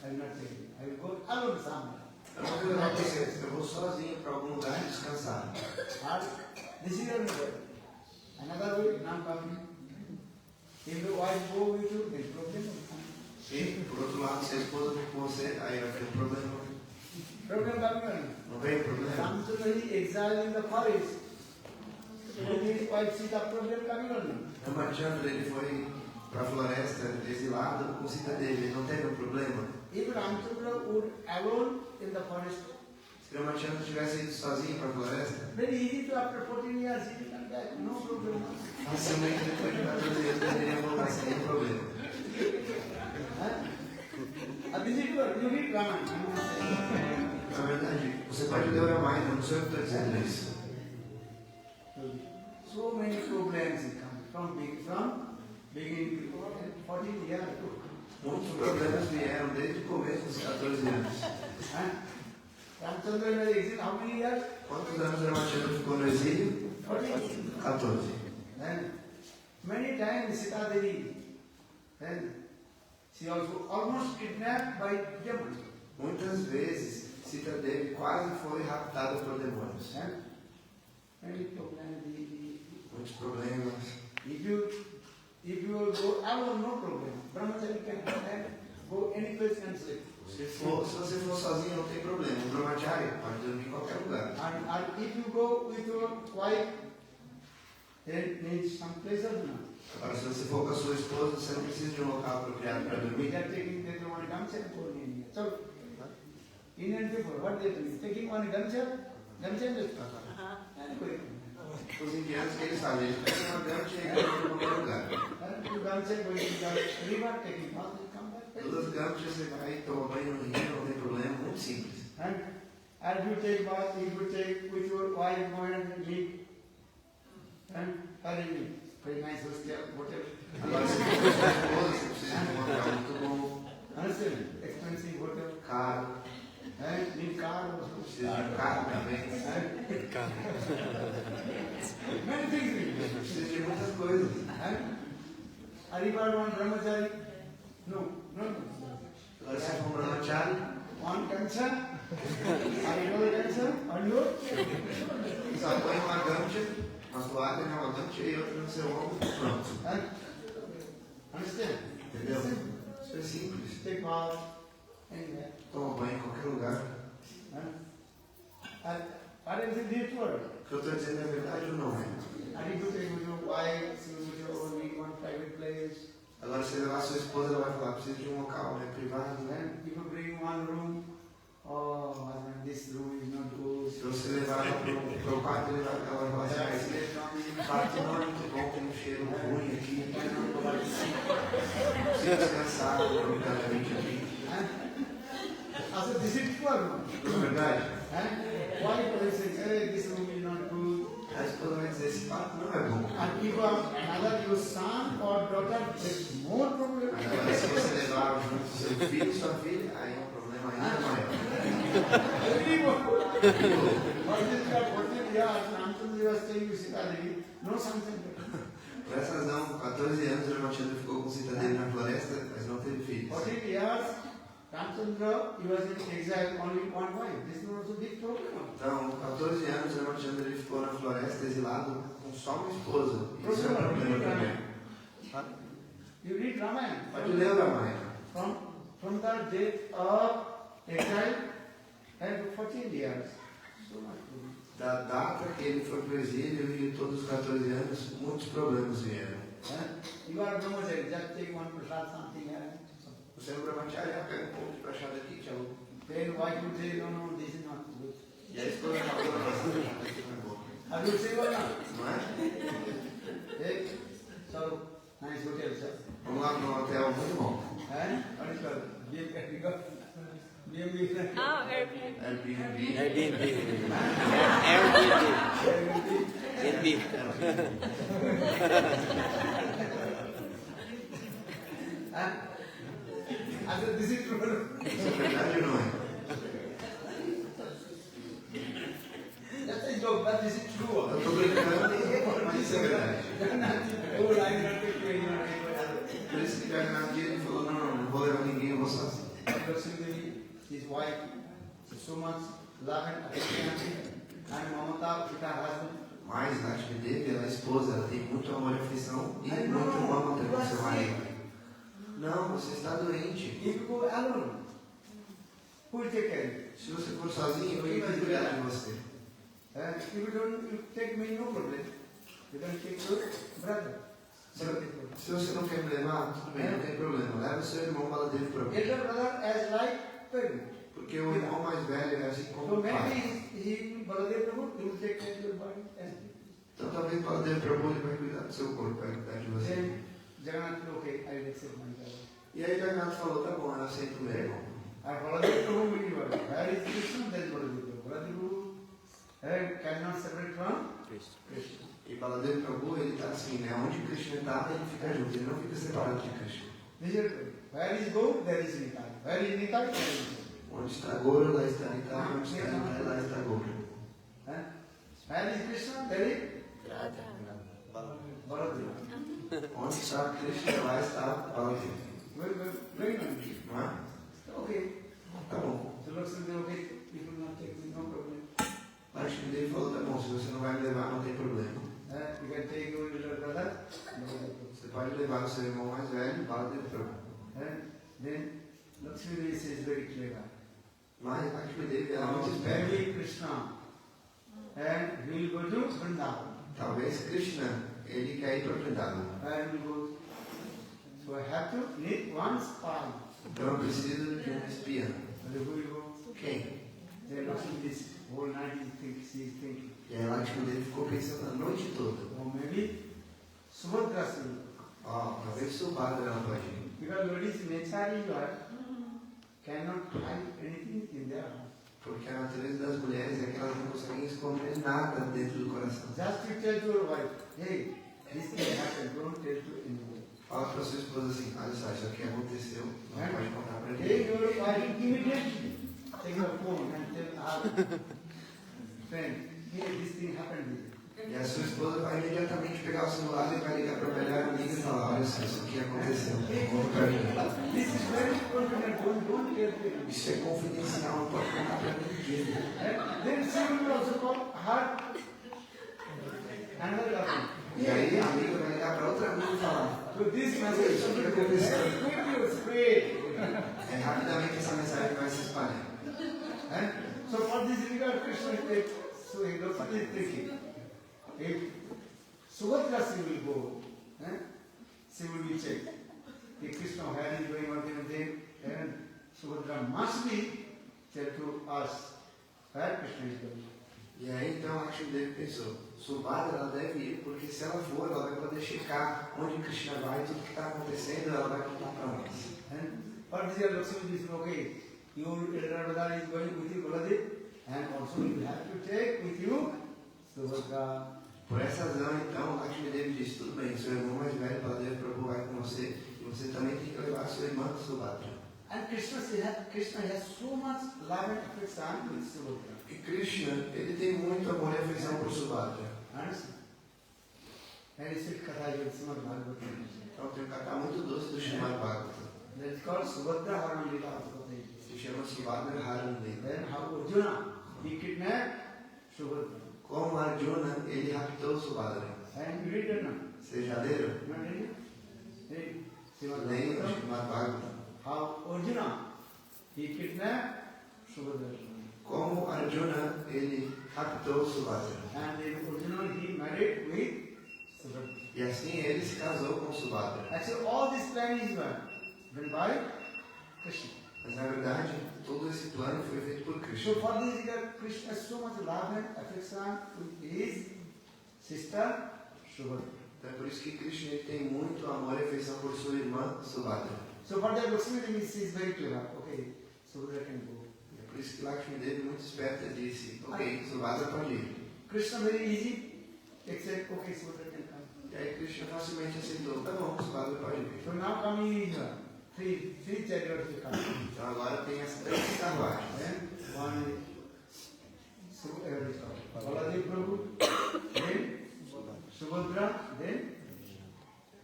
I will not take you. I will go alone somewhere. Eu não vou levar você, eu vou sozinho para algum lugar descansar. But this is another way. Another way, not coming. If the wife go with you, there is problem will come. E, por outro lado, se a esposa for com você, aí vai ter um problema. Problem coming or not? Não vem problema? Ramchandra is exiled in the forest. When his wife sees the problem coming or not? Ramachandra, ele foi para a floresta, exilado com Sita Devi, ele não teve um problema. If Ramchandra would alone in the forest, Se Ramachandra tivesse ido sozinho para a floresta, very easy to after 14 years he will come back, no problem. facilmente depois de 14 anos poderia voltar sem nenhum problema. This is good. You read Ramayana. Na verdade, você pode ler o Ramayana, não sou eu que estou dizendo isso. So many problems come from beginning 14 years ago. Muitos problemas vieram desde o começo dos 14 anos. Ramchandra in the exile, how many years? Quantos anos Ramachandra ficou no exílio? 14. 14. Then many times Sita Devi, then she also almost kidnapped by demons. Muitas vezes, Sita Devi quase foi raptada por demônios. Many problems. Muitos problemas. If you will go alone, no problem. Brahmachari can go any place and sleep. Se você for sozinho, não tem problema. O Brahmachari pode dormir em qualquer lugar. And if you go with your wife, then needs some place or not. Agora, se você for com a sua esposa, você não precisa de um local apropriado para dormir. They are taking one gamcha and going in here. So, Indian people, what they do? Taking one gamcha and just and going. Os indianos, o que eles fazem? Eles pegam uma gante e vão para qualquer lugar. And two gamcha going to the river, taking bath, they come back. Duas ganchas, você vai tomar banho no rio, não tem problema, muito simples. And as you take bath, if you take with your wife, go and live. And arrange very nice hotel. Agora, se for com a sua esposa, você precisa de um local muito bom, Understand? Expensive hotel. caro, And need car also. precisa de um carro também, Many things. precisa de muitas coisas. Aribar one brahmachari? No. Agora, se for um Brahmachari, One cancer, another cancer, and your só põe uma gancha, uma toalha, né, uma gancha e outra no seu ombro, pronto. understand? Entendeu? Isso é simples. Take bath anywhere. Toma banho em qualquer lugar. And what is it this word? O que eu estou dizendo é verdade ou não é? And if you take with your wife, with your own one private place. Agora, se levar sua esposa, ela vai falar, preciso de um local, né, privado, né? Then if you bring one room, oh, husband, this room is not good. Se você levar ela para o quarto, ela vai falar assim, mas esse quarto não é muito bom, tem um cheiro ruim aqui. Preciso descansar completamente aqui. Also, this is true or not? Não é verdade? Why people say, hey, this room is not good. A esposa vai dizer, esse quarto não é bom. And if another your son or daughter, there's more problem. Agora, se você levar junto seu filho e sua filha, aí é um problema ainda maior. Por essa razão, com 14 anos, o Ramachandra ficou com Sita Devi na floresta, mas não teve filhos. 14 years, Ramchandra, he was in exile, only one wife. This was a big problem. Então, com 14 anos, o Ramachandra ele ficou na floresta exilado com só uma esposa. Isso é um problema também. You read Ramayana. Pode ler o Ramayana. From the date of exile, and 14 years. So much problem. Da data que ele foi para o exílio e todos os 14 anos, muitos problemas vieram. You are promoted, just take one prasad, something else. Você é um brahmacharya, pega um pouco de prachada aqui, tchau. Then why you say, no, no, this is not good. E a esposa falou, não, aqui não é bom. Have you seen or not? Não é? Hey, so, nice hotel, sir. Vamos lá para um hotel muito bom. What is called? BMW. Oh, Airbnb. Airbnb. Airbnb. Airbnb. I said, this is true. Isso é verdade ou não é? That's a joke, but this is true. Eu estou brincando, mas isso é verdade. Oh, I'm not taking you. Por isso que Jagannath ele falou, não vou levar ninguém, eu vou sozinho. His wife, so much love and affection, and Mamata with her husband. Mas Lakshmi Devi, ela é esposa, ela tem muito amor e afeição e muito mamata com seu marido. Não, você está doente. If you go alone, who will take care? Se você for sozinho, quem vai cuidar de você? If you don't take me, no problem. You can take your brother. Se você não quer me levar, tudo bem, não tem problema. Leva o seu irmão Baladev para mim. Elder brother as like parent. Porque o irmão mais velho é assim como So o pai. maybe he Baladev Prabhu, he will take care of your body. Então talvez Baladev Prabhu ele vai cuidar do seu corpo, vai cuidar de você. Then Jagannath said, okay, I will accept my brother. E aí Jagannath falou, tá bom, eu aceito o meu irmão. And Baladev Prabhu will be where is Krishna? There is Baladev Prabhu. Baladev Prabhu cannot separate from Krishna. E Baladev Prabhu, ele está assim, né? Onde Krishna está, ele fica junto, ele não fica separado de Krishna. Where is Gaur, there is Nitai. Where is Nitai, there is Gaur. Onde está Gora, lá está Nitai. Onde está Nitai, lá está Gora. Where is Krishna, there is Baladev. Onde está Krishna, lá está Baladev. Very nice. Não é? Okay. Tá bom. So Lord said, okay, you will not take me, no problem. Lakshmi Devi falou, tá bom, se você não vai me levar, não tem problema. You can take your little brother. Você pode levar o seu irmão mais velho, Baladev Prabhu. Then Lakshmi Devi says very clever. Mas Lakshmi Devi, ela é muito esperta. Maybe Krishna and he will go to Vrindavan. Talvez Krishna, ele quer ir para Vrindavan. And we go. So I have to need one spy. Então eu preciso de um espiã. And who will go? Quem? Then Lakshmi this whole night she is thinking. E aí Lakshmi Devi ficou pensando a noite toda. Or maybe Subhadra will go. Ó, talvez Subhadra ela pode ir. Because what is naturally cannot hide anything in their heart. Porque a natureza das mulheres é que elas não conseguem esconder nada dentro do coração. Just to tell your wife, hey, this thing happened, don't tell to anyone. Fala para sua esposa assim, olha só, isso aqui aconteceu, não pode contar para Hey, ninguém. your wife immediately take your phone and tell her friend, hey, this thing happened. E a sua esposa vai imediatamente pegar o celular e vai ligar para a melhor amiga e falar, olha só, isso aqui aconteceu, conta para mim. This is very confident, don't tell anyone. Isso é confidencial, não pode contar para ninguém. Then she will also call her another couple. E aí a amiga vai ligar para outra amiga e falar, So this message should be very quickly spread. é rapidamente essa mensagem vai se espalhar. So for this regard, Krishna said, so he is thinking, if Subhadra, she will go. She will be checked. If Krishna had is going on there, and Subhadra must be tell to us where Krishna is going. E aí então Lakshmi pensou, Subhadra ela deve ir, porque se ela for, ela vai poder checar onde Krishna vai, tudo que está acontecendo, ela vai contar para nós. And Parvati Lakshmi is okay. Your Radha is going with you, Baladev, and also you have to take with you Subhadra. Por essa razão, então, Lakshmi Devi disse, tudo bem, seu irmão mais velho, Baladev Prabhu, vai com você, e você também tem que levar sua irmã Subhadra. And Krishna has so much love and affection with Subhadra. E Krishna, ele tem muito amor e afeição por Subhadra. Understand? And it's a katha of Srimad Bhagavatam. Então tem um cacá muito doce do Srimad Bhagavatam. That's called Subhadra Haran Lila. Se chama Subhadra Haran Lila. Then how Arjuna, he kidnapped Subhadra. Como Arjuna, ele raptou Subhadra. And you read it now. Vocês já leram? You not read it? Read. Srimad Leem o Bhagavatam. Srimad Bhagavatam. How Arjuna, he kidnapped Subhadra. Como Arjuna, ele raptou Subhadra. And then Arjuna, he married with Subhadra. E assim ele se casou com Subhadra. Actually, all this plan is done by Krishna. Mas na verdade, todo esse plano foi feito por So Krishna. for this, Krishna has so much love and affection with his sister Subhadra. Então é por isso que Krishna ele tem muito amor e afeição por sua irmã Subhadra. So for that, Lakshmi Devi is very clever. Okay, Subhadra can go. É por isso que Lakshmi Devi, muito esperta, disse, ok, Subhadra pode ir. Krishna very easy, except okay, Subhadra can come. E aí Krishna facilmente aceitou, tá bom, Subhadra pode vir. So now coming is three chariots will come. Então agora tem as 3 carruagens. Then one is Baladev Prabhu, then Subhadra, then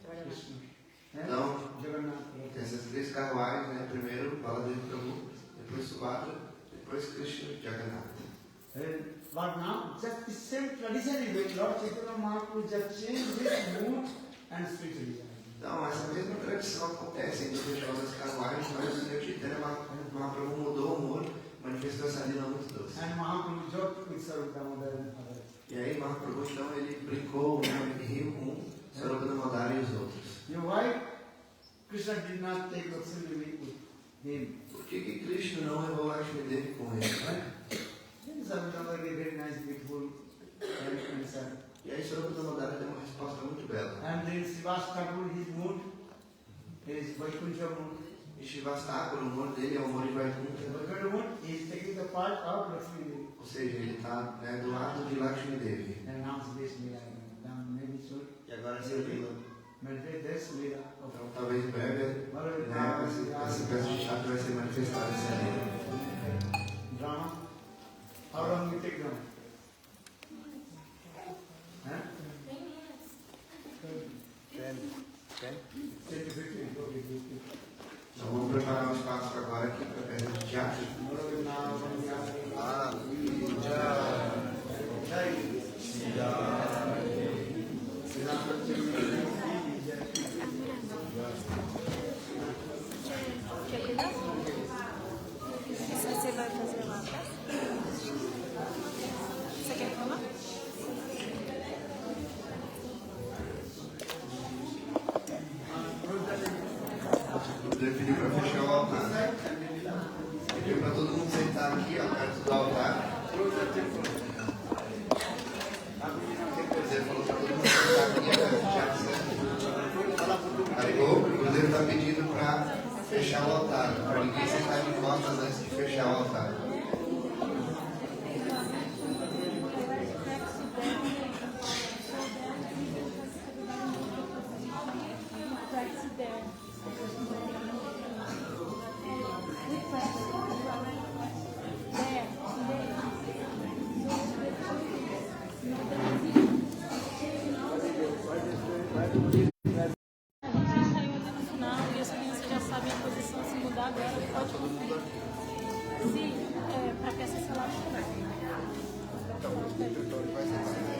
Krishna. Then Então, Jagannath tem Prabhu. essas 3 carruagens, né? Primeiro Baladev Prabhu, depois Subhadra, depois Krishna e Jagannath. But now, just the same tradition is going. Lord Chaitanya Mahaprabhu just changed his mood and spiritualism. Então, essa mesma tradição acontece entre os festival das carruagens, mas o Senhor Chaitanya Mahaprabhu mudou o humor, manifestou essa lila muito doce. And Mahaprabhu joked with Sarup Damodar and others. E aí Mahaprabhu, então, ele brincou, né? Ele riu com Sarupa Damodara e os outros. You know why Krishna did not take Lakshmi Devi with him? Por que Krishna não levou Lakshmi Devi com ele? Sarup Damodar gave very nice, beautiful answer. E aí Sarupa Damodara deu uma resposta muito bela. And then Srivas Thakur, his mood, his Vaikuntha mood. E Shivastaka, o humor dele é o humor de The Vaikuntha. Vaikuntha mood is taking the part of Lakshmi Devi. Ou seja, ele está, né, do lado de Lakshmi Devi. And now this Lila, now maybe soon, E agora essa lila. meditate this Lila of Então talvez em breve, né, essa peça de teatro vai ser manifestada essa lila. drama. How long we take drama? Huh? 10 to 15. Okay, 15. Então vamos preparar um espaço agora aqui para a peça de teatro. Quer cuidar? Você vai fazer lá, tá? Você quer tomar? Ele pediu para fechar o altar. Pediu para todo mundo sentar aqui, ó, perto do altar. Ele falou para todo mundo sentar aqui, ó, perto do teatro. Aí o Cruzeiro está pedindo para fechar o altar, para ninguém sentar de costas antes de fechar o altar.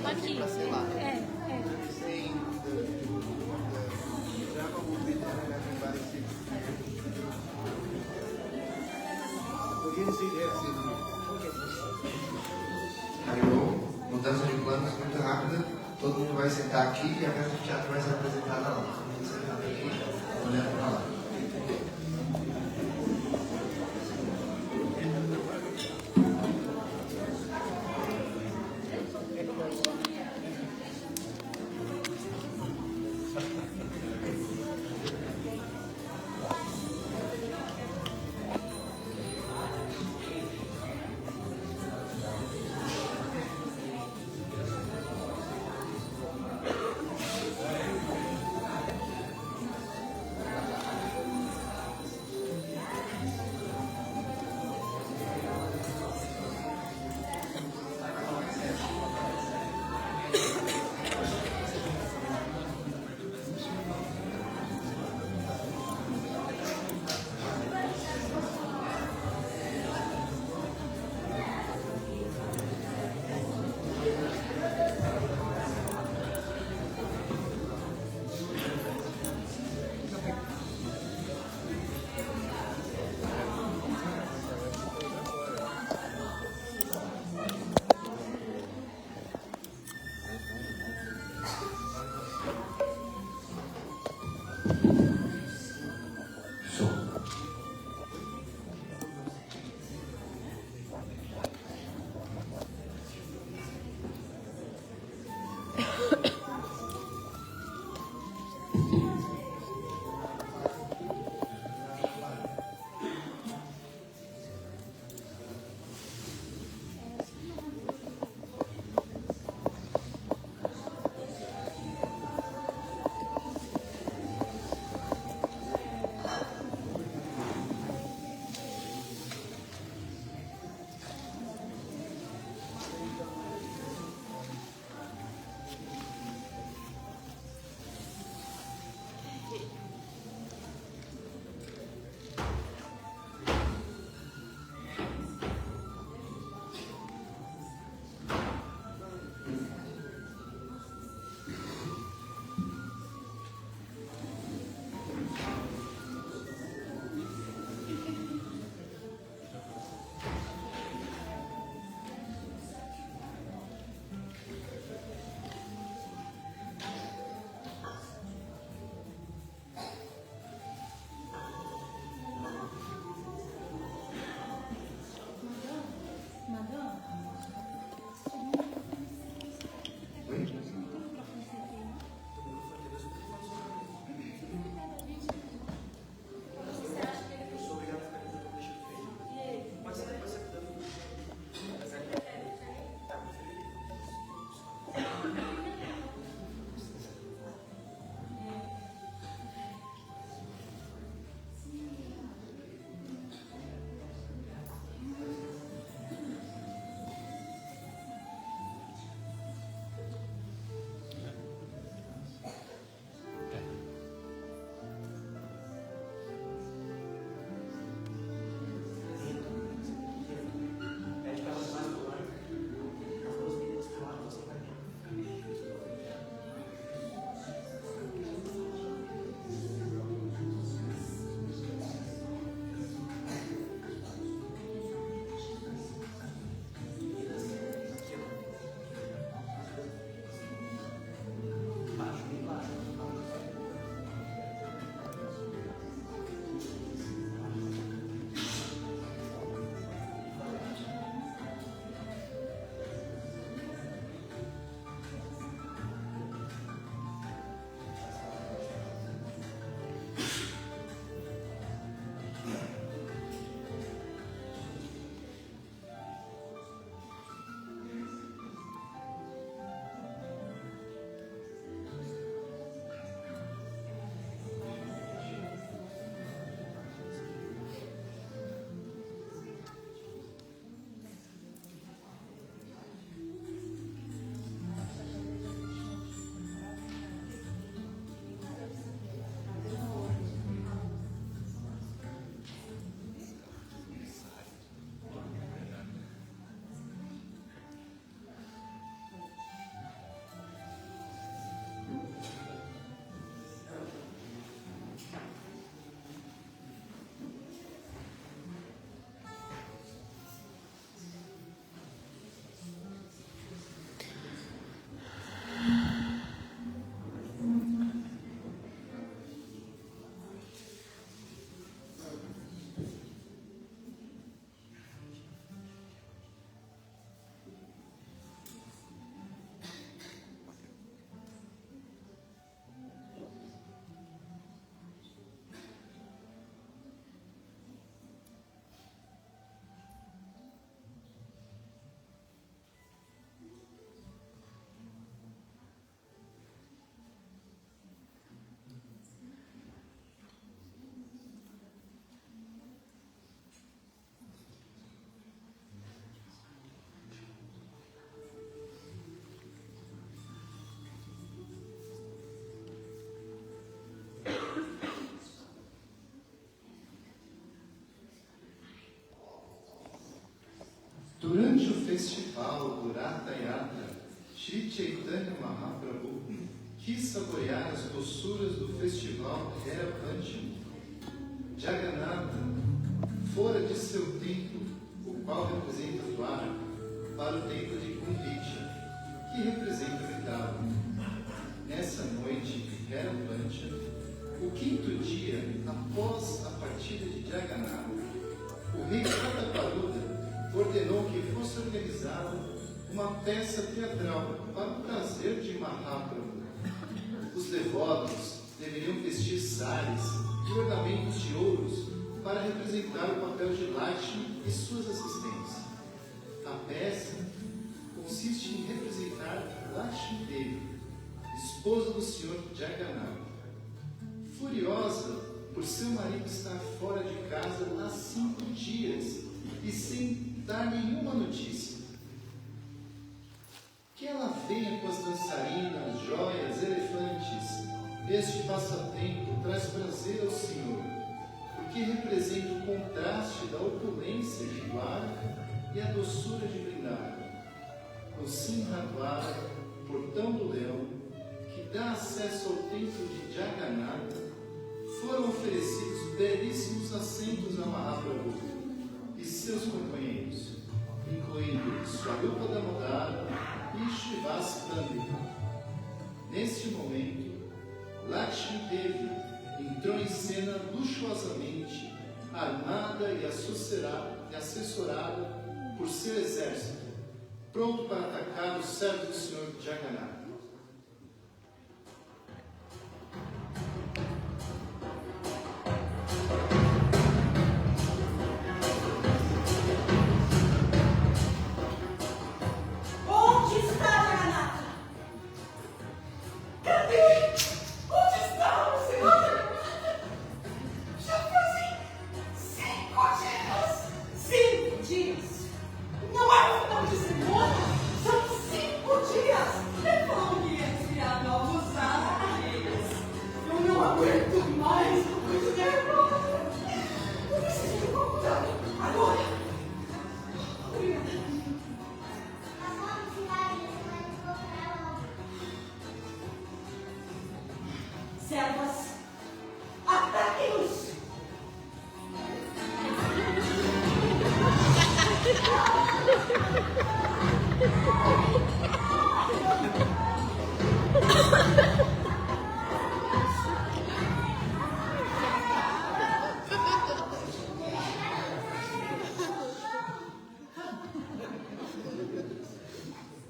Aqui. Aí mudança de planos muito rápida. todo mundo vai sentar aqui e a peça de teatro vai ser apresentada lá. Todo mundo sentado aqui, olhando para lá. Durante o festival do Ratha Yatra, Sri Chaitanya Mahaprabhu quis saborear as doçuras do festival Hera Panchami. Jagannatha fora de seu templo, o qual representa Dwara, para o templo de Gundicha, que representa Vrindavan. Nessa noite de Hera Panchami, o quinto dia após a partida de Jagannatha, o rei Prataparuda ordenou que fosse organizada uma peça teatral para o prazer de Mahaprabhu. Os devotos deveriam vestir saris e ornamentos de ouros para representar o papel de Lakshmi e suas assistentes. A peça consiste em representar Lakshmi Devi, esposa do Senhor Jagannatha. Furiosa por seu marido estar fora de casa há 5 dias e sem dar nenhuma notícia. Que ela venha com as dançarinas, joias, elefantes. Este passatempo traz prazer ao Senhor, porque representa o contraste da opulência de Dwara e a doçura de Vrindavan. O Simhadwara, portão do leão, que dá acesso ao templo de Jagannatha, foram oferecidos belíssimos assentos a Mahaprabhu e seus companheiros, incluindo Swarupa Damodara e Srivas Pandita. Neste momento, Lakshmi Devi entrou em cena luxuosamente, armada e assessorada por seu exército, pronto para atacar os servos do Senhor Jagannatha.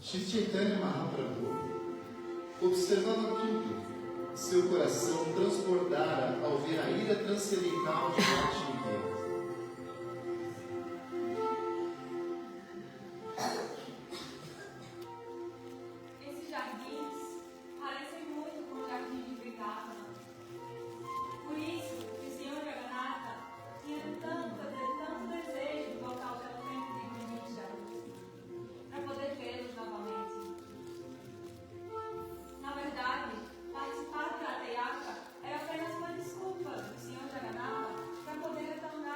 Sri Chaitanya Mahaprabhu observava tudo. Seu coração transbordara ao ver a ira transcendental de Lakshmi Devi. Esses jardins parecem muito com o jardim de Vrindavan. Por isso, o Senhor Jagannatha tinha tanto desejo de voltar ao seu templo de Gundicha, para poder vê-los novamente. Na verdade, participar do Ratha Yatra era apenas uma desculpa do Senhor Jagannatha para poder retornar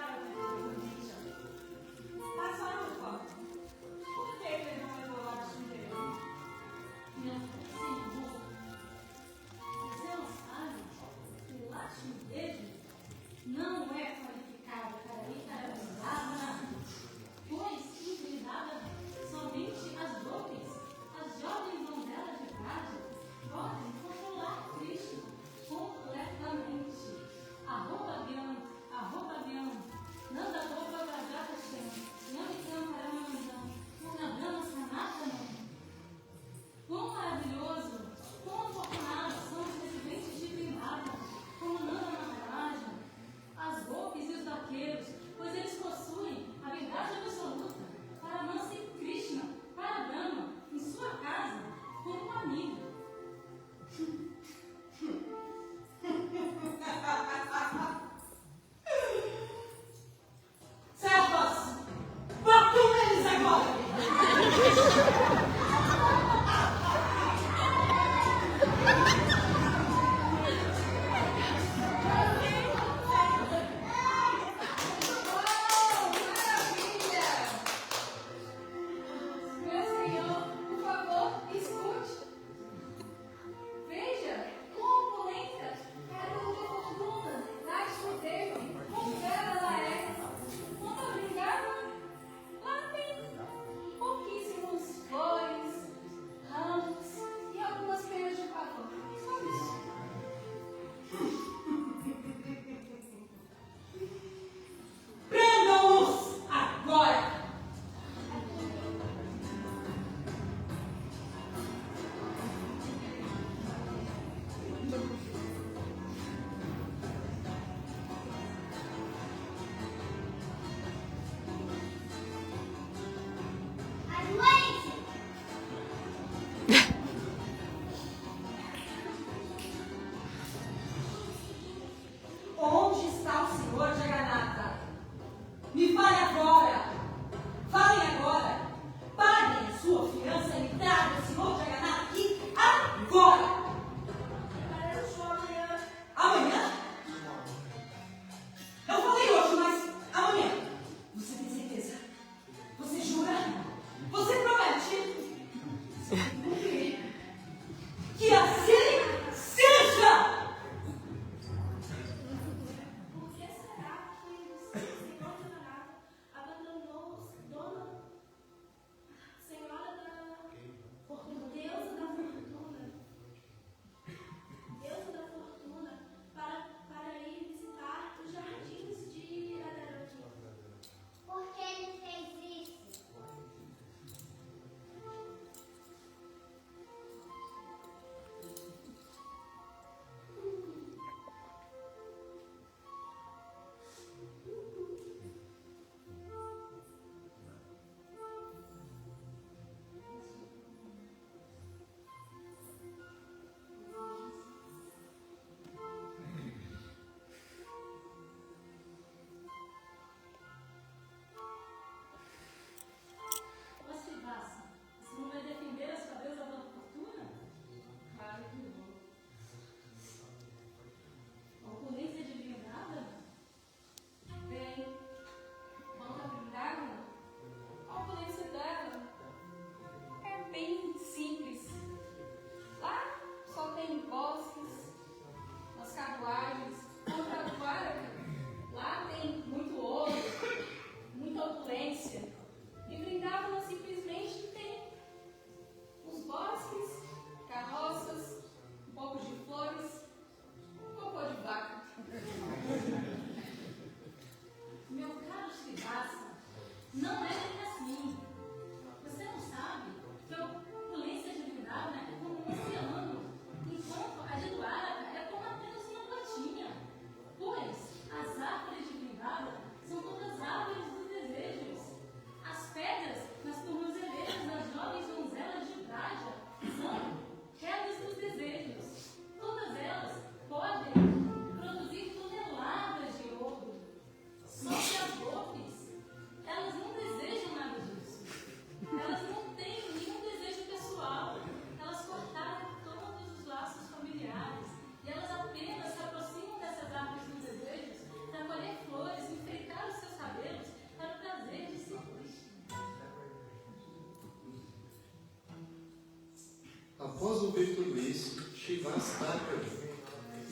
Após ouvir tudo isso, Shivastaka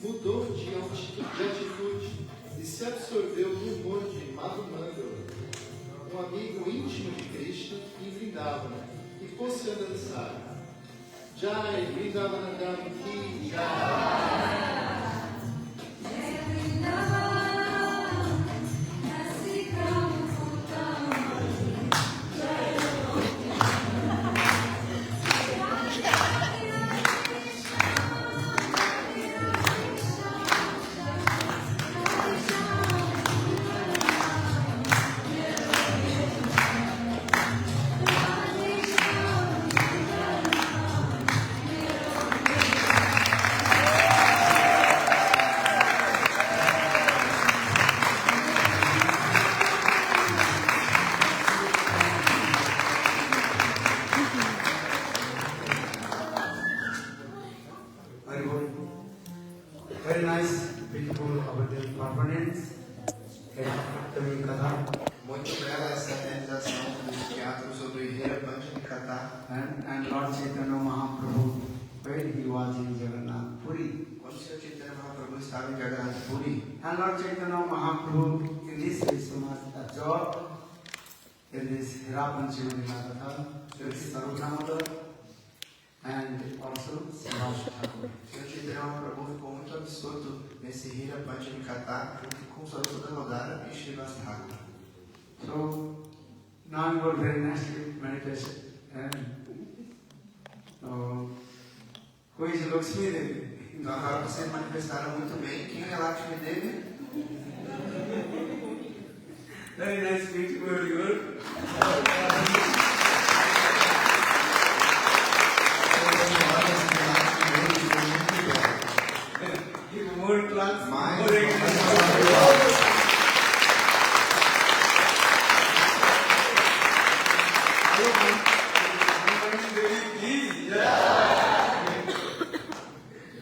mudou de atitude e se absorveu no humor de Madhumandala, um amigo íntimo de Krishna em Vrindavana, e pôs-se a dançar. Jai Vrindavanagam Ki Jai. Very nice, beautiful about the performance. Tamil Katha. Muito bela essa realização do teatro sobre Hira Panchami Katha. And Lord Chaitanya Mahaprabhu, when he was in Jagannath Puri. Quando o Sr. Chaitanya Mahaprabhu estava em Jagannath Puri, And Lord Chaitanya Mahaprabhu in this way so much absorbed in this Hira Panchami Katha, with Sarup Damodar and also Subhash Thakur. o Sr. Chaitanya Mahaprabhu ficou muito absorto nesse Hira Panchami Katha junto com Sarupa Damodara e Srivas Thakur. So now you are very nicely meditation. Who is Lakshmi Devi? Então agora vocês manifestaram muito bem. Quem é Lakshmi Devi? Very nice, beautiful, very good. Give more class, Mais more English.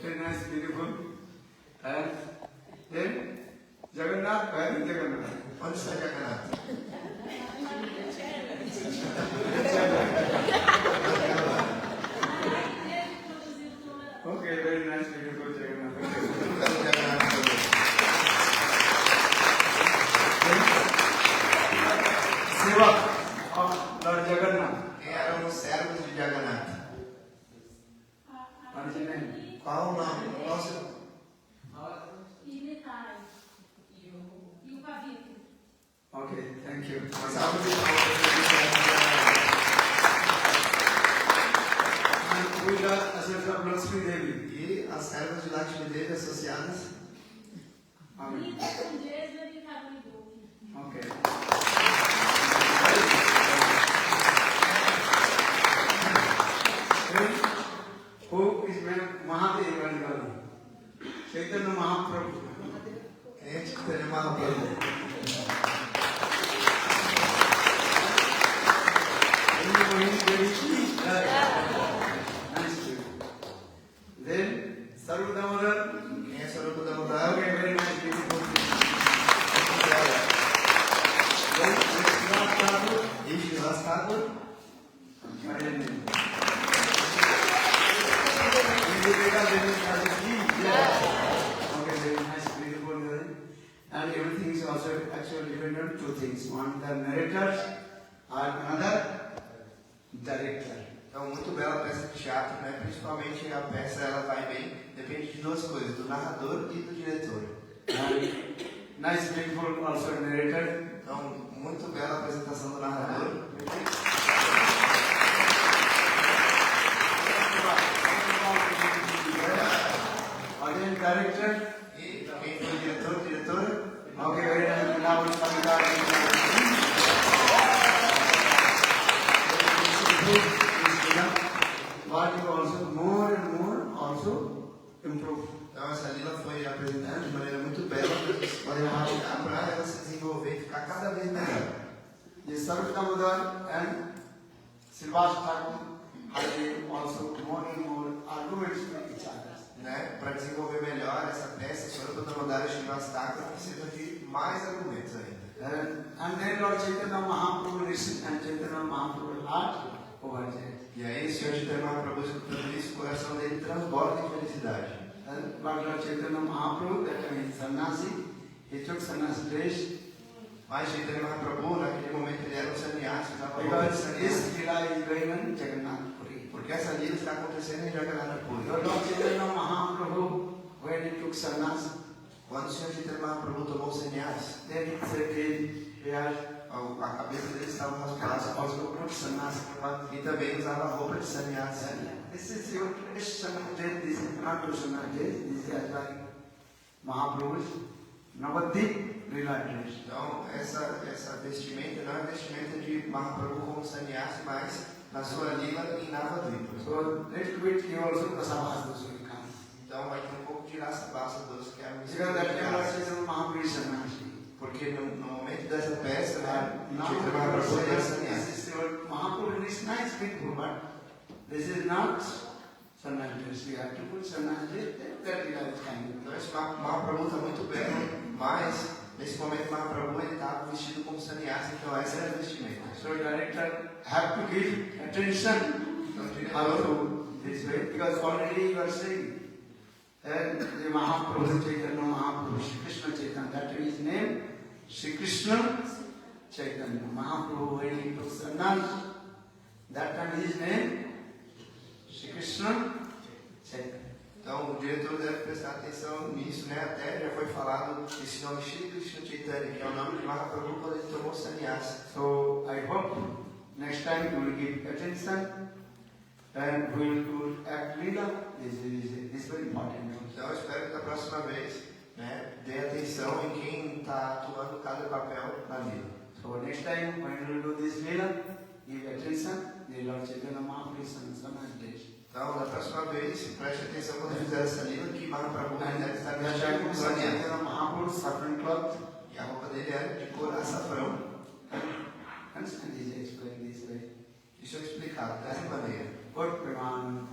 Very nice, beautiful. And then Jagannath, where is Jagannath? Onde está Jagannath? Okay, very nice, beautiful Jagannath. Nunca no Jagannath também. Sevak of Lord Jagannath. Quem eram os servos de Jagannath? What is your name? Qual o nome? Qual o seu... E o Pavito. Okay, thank you. Uma salva de palmas para os servos de Jagannath. And we got a set of Lakshmi Devi. E as servas de Lakshmi Devi associadas. Amen. Rita Condesa e Carolina. Okay. Then, who is Mahadev Vandana? Chaitanya Mahaprabhu. Quem é Chaitanya Mahaprabhu? Then, Sarup Damodar. Quem é Sarupa Damodara? Okay, very nice, beautiful. Muito bela. Then, Srivas Thakur. E Srivas Thakur? What is your name? Viveka Devi Thakur. Yeah. Okay, very nice, beautiful. And everything is also actually dependent on two things. One, the narrators, and another, director. Então, muito bela a peça de teatro, né? Principalmente a peça, ela vai bem, depende de duas coisas, do narrador e do diretor. And nice, beautiful also narrator. Então, muito bela a apresentação do narrador. Again, director. E quem foi o diretor, diretora? Okay, very nice. Now we come but you also more and more also improve. Então, essa lila foi apresentada de maneira muito bela para vocês podem praticar para ela se desenvolver e ficar cada vez melhor. The Sarup Damodar and Srivas Thakur have also more and more arguments with each other. Né? Para desenvolver melhor essa peça, Sarupa Damodara e Srivas Thakur precisam de mais argumentos ainda. And then Lord Chaitanya Mahaprabhu listened and Chaitanya Mahaprabhu heard over there. E aí, o Senhor Chaitanya Mahaprabhu, escutando isso, o coração dele transborda em felicidade. And but Lord Chaitanya Mahaprabhu, that time sannyasi, he took sannyasi dress Mas Chaitanya Mahaprabhu, naquele momento, ele era um sannyasi, usava roupa de because sannyasi. this lila is going on Jagannath Puri. Porque essa lila está acontecendo em Jagannath Puri. Lord Chaitanya Mahaprabhu, when he took sannyasi, Quando o Senhor Chaitanya Mahaprabhu tomou o sannyasi, then he said, here, a cabeça dele estava raspada, also put sannyasi. e também usava roupa de sannyasi. This is your traditional dress, this is not traditional dress, this is like Mahaprabhu's Navadip lila dress. Então, essa vestimenta não é vestimenta de Mahaprabhu como sannyasi, mas na sua lila em Navadvipa. So, little bit he also Prasabhas will come. Então, vai ter um pouco de raça basta doce, que é a Because that time Lord Chaitanya Mahaprabhu is sannyasi. Porque no momento dessa peça, né, Now Chaitanya Mahaprabhu era this sannyasi. is your Mahaprabhu is nice people, but this is not sannyasi dress. You have to put sannyasi dress, then that lila is coming. Então, esse Mahaprabhu está muito bem, mas nesse momento Mahaprabhu ele estava vestido como sannyasi, então essa era a vestimenta. So director have to give attention Então, o diretor, also this way, because already you are saying that the Mahaprabhu Chaitanya Mahaprabhu, Shri Krishna Chaitanya, that is his name, Shri Krishna Chaitanya Mahaprabhu, when he took sannyas, that time his name, Shri Krishna Chaitanya. então, o diretor deve prestar atenção nisso, né? Até já foi falado esse nome Shri Krishna Chaitanya, que é o nome de Mahaprabhu quando ele tomou sannyasi. So I hope next time you will give attention and we will do act lila. This is very important. Então, eu espero que da próxima vez, né, dê atenção em quem está atuando cada papel na lila. So next time when we will do this lila, give attention. The Lord Chaitanya Mahaprabhu is on Sannyas. Então, da próxima vez, preste atenção quando fizer essa lila, que Mahaprabhu And deve estar that vestido time como Lord sannyasi. Chaitanya Mahaprabhu saffron cloth. E a roupa dele era de cor açafrão. Understand this explain this way. Isso é explicado dessa maneira. Good Preman.